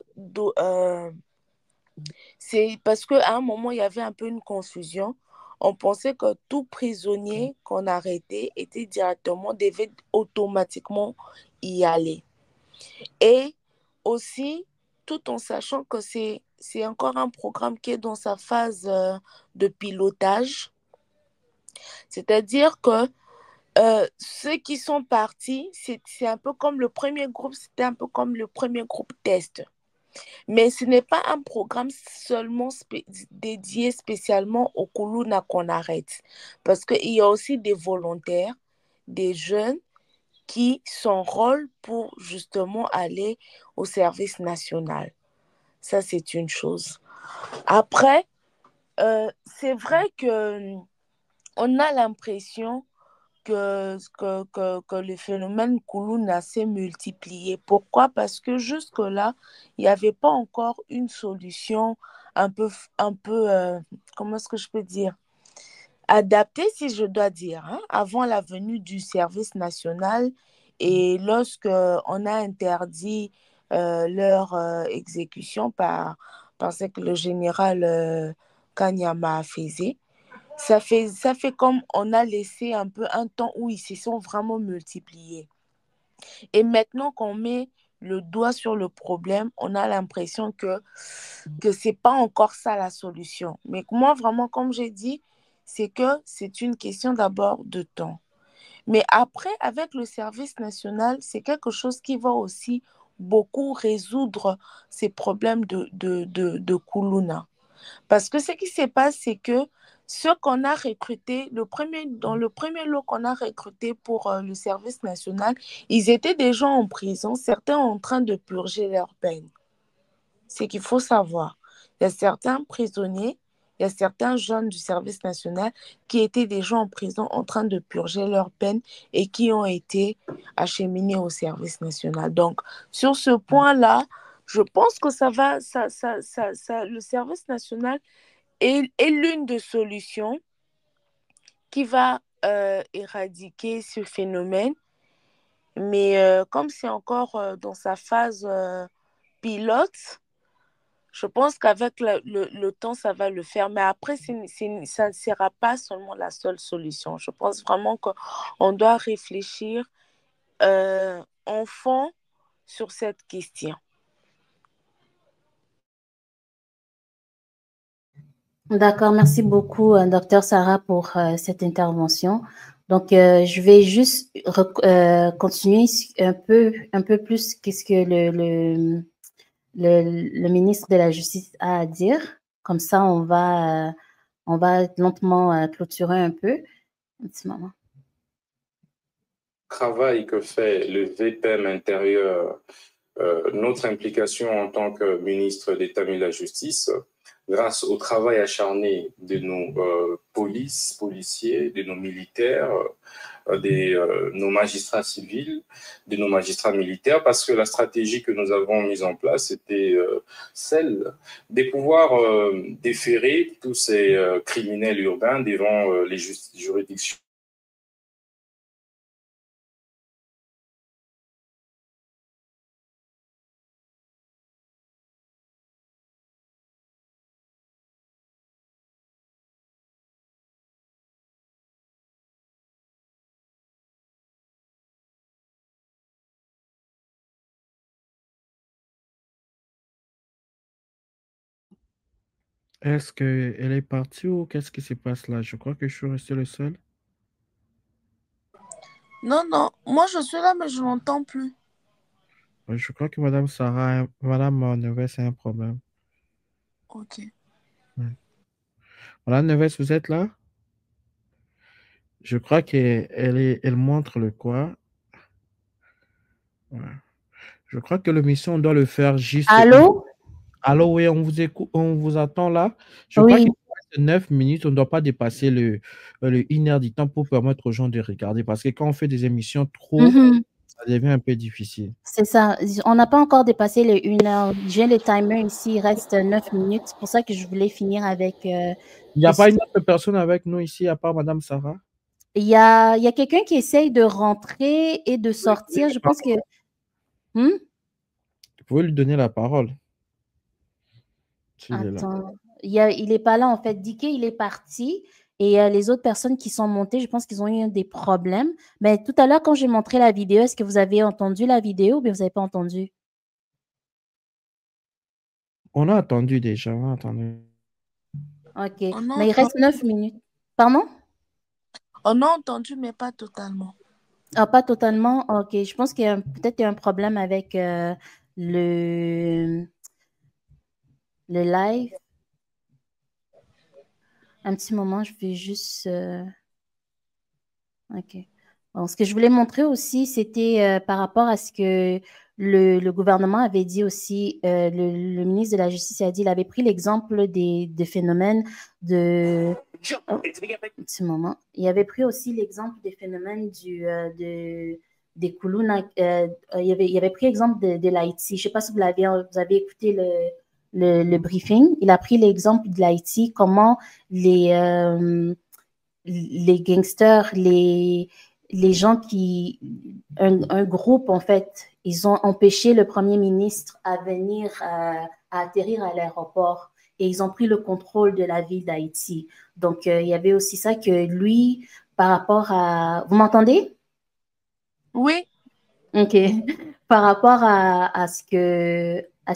c'est parce qu'à un moment, il y avait un peu une confusion. On pensait que tout prisonnier qu'on arrêtait devait automatiquement y aller. Et aussi, tout en sachant que c'est encore un programme qui est dans sa phase de pilotage. C'est-à-dire que ceux qui sont partis, c'est un peu comme le premier groupe, c'était un peu comme le premier groupe test. Mais ce n'est pas un programme seulement dédié spécialement au Kuluna qu'on arrête. Parce qu'il y a aussi des volontaires, des jeunes qui s'enrôlent pour justement aller au service national. Ça, c'est une chose. Après, c'est vrai que on a l'impression que le phénomène Kuluna s'est multiplié. Pourquoi? Parce que jusque-là, il n'y avait pas encore une solution un peu comment est-ce que je peux dire? Adaptée, si je dois dire, hein, avant la venue du service national et lorsque on a interdit leur exécution par ce que le général Kanyama faisait. Ça fait comme on a laissé un peu un temps où ils se sont vraiment multipliés. Et maintenant qu'on met le doigt sur le problème, on a l'impression que ce n'est pas encore ça la solution. Mais moi, vraiment, comme j'ai dit, c'est que c'est une question d'abord de temps. Mais après, avec le service national, c'est quelque chose qui va aussi beaucoup résoudre ces problèmes de Kuluna. Parce que ce qui se passe, c'est que ceux qu'on a recrutés, dans le premier lot qu'on a recruté pour le service national, ils étaient déjà en prison, certains en train de purger leur peine. C'est qu'il faut savoir. Il y a certains prisonniers, il y a certains jeunes du service national qui étaient déjà en prison en train de purger leur peine et qui ont été acheminés au service national. Donc, sur ce point-là, je pense que le service national est l'une des solutions qui va éradiquer ce phénomène. Mais comme c'est encore dans sa phase pilote, je pense qu'avec le temps, ça va le faire. Mais après, ça ne sera pas seulement la seule solution. Je pense vraiment qu'on doit réfléchir en fond sur cette question. D'accord, merci beaucoup, Dr. Sarah, pour cette intervention. Donc, je vais juste continuer un peu plus qu'est-ce que le ministre de la Justice a à dire. Comme ça, on va lentement clôturer un peu. Un petit moment. Le travail que fait le VPM intérieur, notre implication en tant que ministre d'État et de la Justice, grâce au travail acharné de nos policiers, de nos militaires, de nos magistrats civils, de nos magistrats militaires, parce que la stratégie que nous avons mise en place était celle de pouvoir déférer tous ces criminels urbains devant les juridictions. Est-ce qu'elle est partie ou qu'est-ce qui se passe là? Je crois que je suis resté le seul. Non, moi je suis là, mais je n'entends plus. Je crois que Madame Sarah, Madame Neves a un problème. Ok. Ouais. Madame Neves, vous êtes là? Je crois elle montre le quoi. Ouais. Je crois que l'émission, on doit le faire juste. Allô? Allô, oui, on vous écoute, on vous attend là. Je crois qu'il reste 9 minutes, on ne doit pas dépasser le 1 heure du temps pour permettre aux gens de regarder. Parce que quand on fait des émissions trop, ça devient un peu difficile. C'est ça. On n'a pas encore dépassé les 1 heure. J'ai le timer ici, il reste 9 minutes. C'est pour ça que je voulais finir avec... il n'y a pas une autre personne avec nous ici, à part Madame Sarah? Il y a quelqu'un qui essaye de rentrer et de sortir. Je pense que... Vous pouvez lui donner la parole. Attends. Il n'est pas là, en fait. Diké, il est parti. Et les autres personnes qui sont montées, je pense qu'ils ont eu des problèmes. Mais tout à l'heure, quand j'ai montré la vidéo, est-ce que vous avez entendu la vidéo ou bien vous n'avez pas entendu? On a attendu déjà, on a attendu. OK. Mais il reste 9 minutes. Pardon? On a entendu, mais pas totalement. Ah, pas totalement? OK. Je pense qu'il y a peut-être un problème avec le le live. Un petit moment, je vais juste... OK. Bon, ce que je voulais montrer aussi, c'était par rapport à ce que le gouvernement avait dit aussi, le ministre de la Justice a dit, il avait pris l'exemple des phénomènes de... Oh, un petit moment. Il avait pris aussi l'exemple des phénomènes des Koulouna. Il avait pris l'exemple de l'Haïti. Je ne sais pas si vous avez écouté le briefing. Il a pris l'exemple de l'Haïti, comment les gangsters, les gens un groupe, en fait, ils ont empêché le premier ministre à venir, à atterrir à l'aéroport et ils ont pris le contrôle de la ville d'Haïti. Donc, il y avait aussi ça que lui, par rapport à... Vous m'entendez? Oui. OK. Par rapport à ce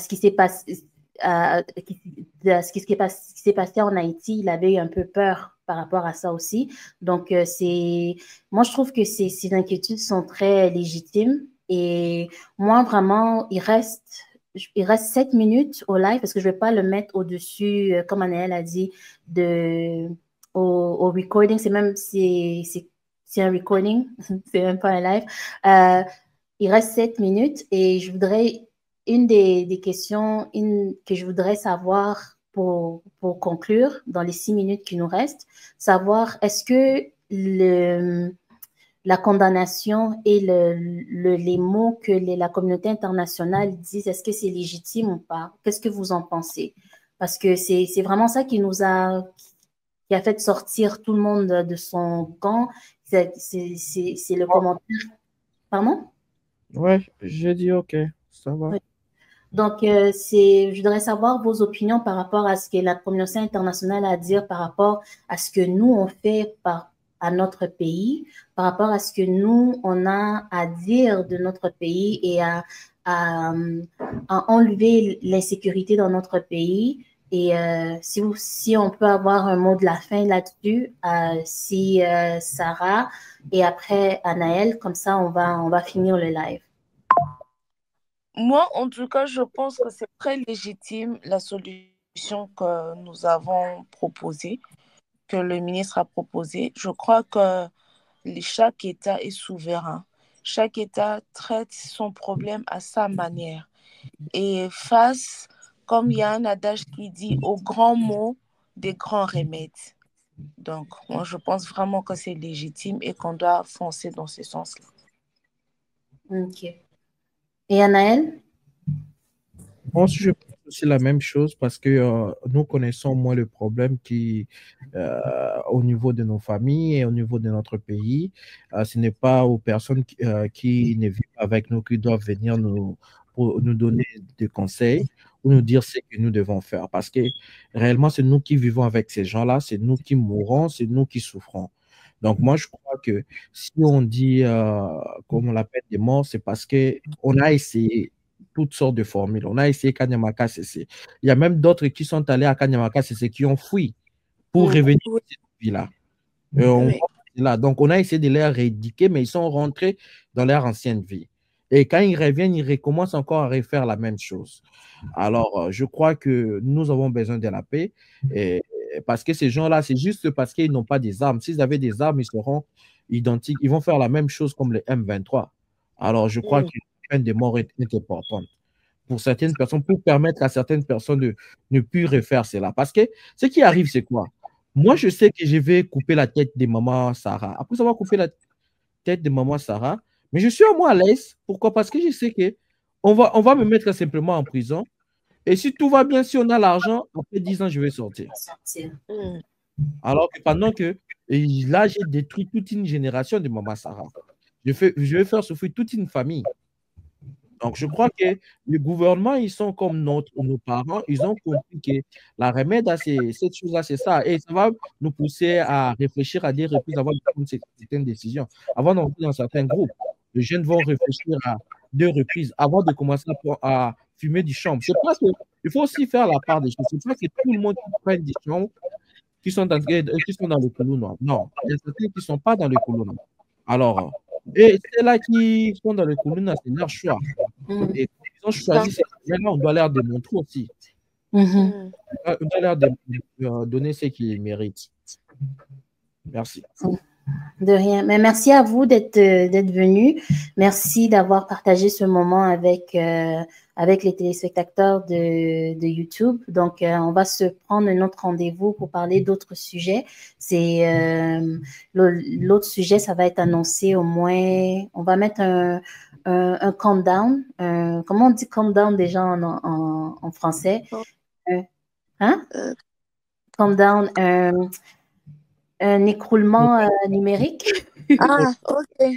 qui s'est passé, à ce qui s'est passé en Haïti, il avait eu un peu peur par rapport à ça aussi. Donc, moi, je trouve que ces inquiétudes sont très légitimes. Et moi, vraiment, il reste 7 minutes au live parce que je ne vais pas le mettre au-dessus, comme Anaël a dit, au recording. C'est un recording, c'est même pas un live. Il reste 7 minutes et je voudrais, une des questions que je voudrais savoir pour conclure dans les 6 minutes qui nous restent, savoir est-ce que la condamnation et les mots que la communauté internationale disent, est-ce que c'est légitime ou pas? Qu'est-ce que vous en pensez? Parce que c'est vraiment ça qui a fait sortir tout le monde de son camp. C'est le commentaire. Pardon? Ouais, j'ai dit OK, ça va. Oui. Donc, je voudrais savoir vos opinions par rapport à ce que la communauté internationale a à dire par rapport à ce que nous, on fait à notre pays, par rapport à ce que nous, on a à dire de notre pays et à enlever l'insécurité dans notre pays. Et si on peut avoir un mot de la fin là-dessus, si Sarah et après Anaël, comme ça, on va finir le live. Moi, en tout cas, je pense que c'est très légitime la solution que nous avons proposée, que le ministre a proposée. Je crois que chaque État est souverain. Chaque État traite son problème à sa manière. Et comme il y a un adage qui dit, aux grands mots, des grands remèdes. Donc, moi, je pense vraiment que c'est légitime et qu'on doit foncer dans ce sens-là. OK. Et Anaël? Moi aussi, je pense aussi la même chose parce que nous connaissons moins le problème au niveau de nos familles et au niveau de notre pays. Ce n'est pas aux personnes qui ne vivent pas avec nous qui doivent venir pour nous donner des conseils ou nous dire ce que nous devons faire. Parce que réellement, c'est nous qui vivons avec ces gens-là, c'est nous qui mourons, c'est nous qui souffrons. Donc, moi, je crois que si on dit, comme on l'appelle, des morts, c'est parce qu'on a essayé toutes sortes de formules. On a essayé Kanyamaka CC. Il y a même d'autres qui sont allés à Kanyamaka CC qui ont fui pour revenir dans cette vie-là. Donc, on a essayé de les rééduquer, mais ils sont rentrés dans leur ancienne vie. Et quand ils reviennent, ils recommencent encore à refaire la même chose. Alors, je crois que nous avons besoin de la paix. Parce que ces gens-là, c'est juste parce qu'ils n'ont pas des armes. S'ils avaient des armes, ils seront identiques. Ils vont faire la même chose comme les M23. Alors, je crois qu'une peine de mort est importante pour certaines personnes, pour permettre à certaines personnes de ne plus refaire cela. Parce que ce qui arrive, c'est quoi? Moi, je sais que je vais couper la tête de maman Sarah. Après avoir coupé la tête de maman Sarah, mais je suis à moi à l'aise. Pourquoi? Parce que je sais qu'on va me mettre simplement en prison. Et si tout va bien, si on a l'argent, après 10 ans, je vais sortir. Alors que pendant que là, j'ai détruit toute une génération de maman Sarah. Je vais faire souffrir toute une famille. Donc, je crois que le gouvernement, ils sont comme nos parents, ils ont compris que la remède à cette chose-là, c'est ça. Et ça va nous pousser à réfléchir à des reprises avant de prendre certaines décisions. Avant d'entrer dans certains groupes, les jeunes vont réfléchir à 2 reprises avant de commencer à fumer du champ. C'est parce qu'il faut aussi faire la part des choses. C'est pas que tout le monde qui prenne du champ qui sont dans le Koulou noir. Non, il y a certains qui ne sont pas dans le Koulou noir. Alors, et ceux-là qui sont dans le Koulou noir, c'est leur choix. Et ils ont choisi, maintenant on doit leur démontrer aussi. Mhm. Il a l'air de donner ce qu'il mérite. Merci. De rien. Mais merci à vous d'être venu. Merci d'avoir partagé ce moment avec les téléspectateurs de YouTube. Donc, on va se prendre un autre rendez-vous pour parler d'autres sujets. L'autre sujet, ça va être annoncé au moins. On va mettre un countdown. Comment on dit countdown déjà en français? Hein? Countdown. Un écroulement numérique. Ah, ok.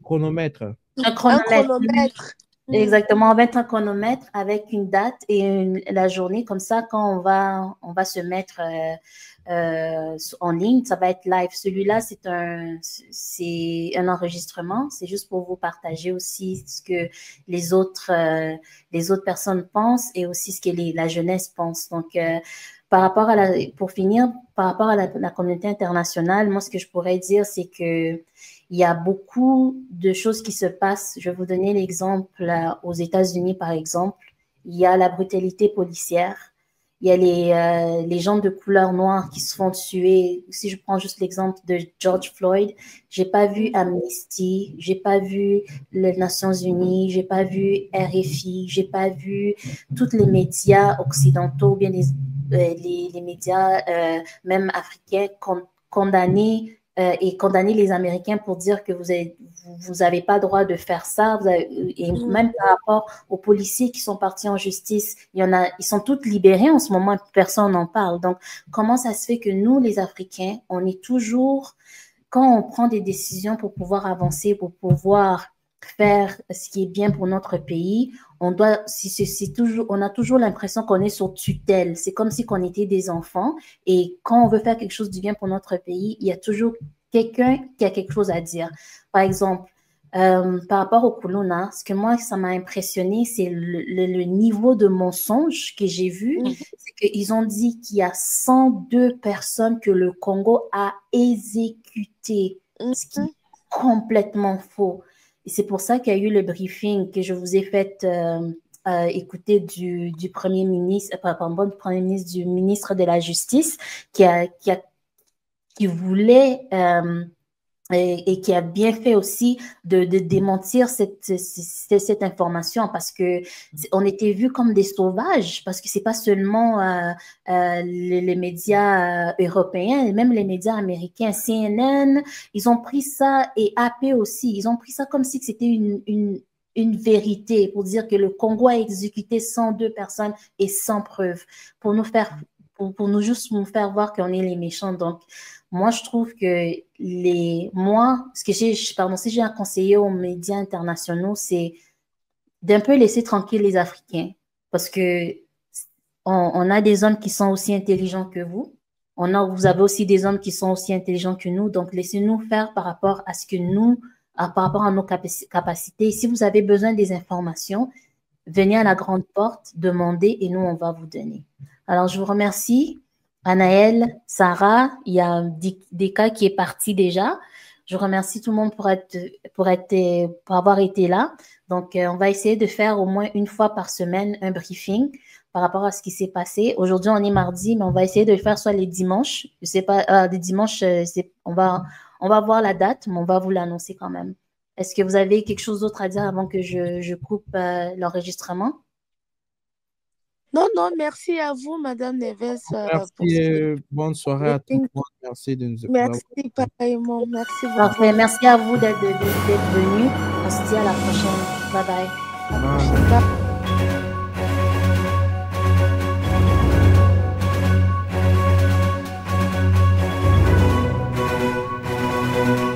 Chronomètre. Un chronomètre. Chronomètre. Exactement, on va mettre un chronomètre avec une date et la journée. Comme ça, quand on va se mettre en ligne, ça va être live. Celui-là, c'est un enregistrement. C'est juste pour vous partager aussi ce que les autres personnes pensent et aussi ce que la jeunesse pense. Donc, pour finir, par rapport à la communauté internationale, moi, ce que je pourrais dire, c'est que il y a beaucoup de choses qui se passent. Je vais vous donner l'exemple aux États-Unis, par exemple. Il y a la brutalité policière. Il y a les gens de couleur noire qui se font tuer. Si je prends juste l'exemple de George Floyd, j'ai pas vu Amnesty, j'ai pas vu les Nations Unies, j'ai pas vu RFI, j'ai pas vu tous les médias occidentaux, bien les médias même africains condamner les Américains pour dire que vous avez pas droit de faire ça. Et même par rapport aux policiers qui sont partis en justice, ils sont tous libérés en ce moment, personne n'en parle. Donc, comment ça se fait que nous, les Africains, on est toujours, quand on prend des décisions pour pouvoir avancer, pour pouvoir faire ce qui est bien pour notre pays, on a toujours l'impression qu'on est sur tutelle. C'est comme si on était des enfants et quand on veut faire quelque chose de bien pour notre pays, il y a toujours quelqu'un qui a quelque chose à dire. Par exemple, par rapport au Kuluna, ce que moi, ça m'a impressionné, c'est le niveau de mensonge que j'ai vu. C'est qu'ils ont dit qu'il y a 102 personnes que le Congo a exécutées, ce qui est complètement faux. Et c'est pour ça qu'il y a eu le briefing que je vous ai fait écouter du Premier ministre, du Premier ministre, du ministre de la Justice, qui voulait et qui a bien fait aussi de démentir cette information parce que on était vus comme des sauvages parce que c'est pas seulement les médias européens, même les médias américains, CNN, ils ont pris ça et AP aussi, ils ont pris ça comme si c'était une vérité pour dire que le Congo a exécuté 102 personnes et sans preuve pour nous faire juste nous faire voir qu'on est les méchants. Donc moi, je trouve que si j'ai un conseiller aux médias internationaux, c'est d'un peu laisser tranquille les Africains. Parce que on a des hommes qui sont aussi intelligents que vous. Vous avez aussi des hommes qui sont aussi intelligents que nous. Donc, laissez-nous faire par rapport à par rapport à nos capacités. Si vous avez besoin des informations, venez à la grande porte, demandez et nous, on va vous donner. Alors, je vous remercie. Anaël, Sarah, il y a Deka qui est parti déjà. Je remercie tout le monde pour avoir été là. Donc, on va essayer de faire au moins une fois par semaine un briefing par rapport à ce qui s'est passé. Aujourd'hui, on est mardi, mais on va essayer de le faire soit les dimanches. Je sais pas, les dimanches, on va voir la date, mais on va vous l'annoncer quand même. Est-ce que vous avez quelque chose d'autre à dire avant que je coupe l'enregistrement? Non, merci à vous, Madame Neves. Merci, bonne soirée à tout le monde. Merci de nous Merci, pareillement. Merci beaucoup. Parfait. Merci à vous d'être venus. On se dit à la prochaine. Bye bye. Bye.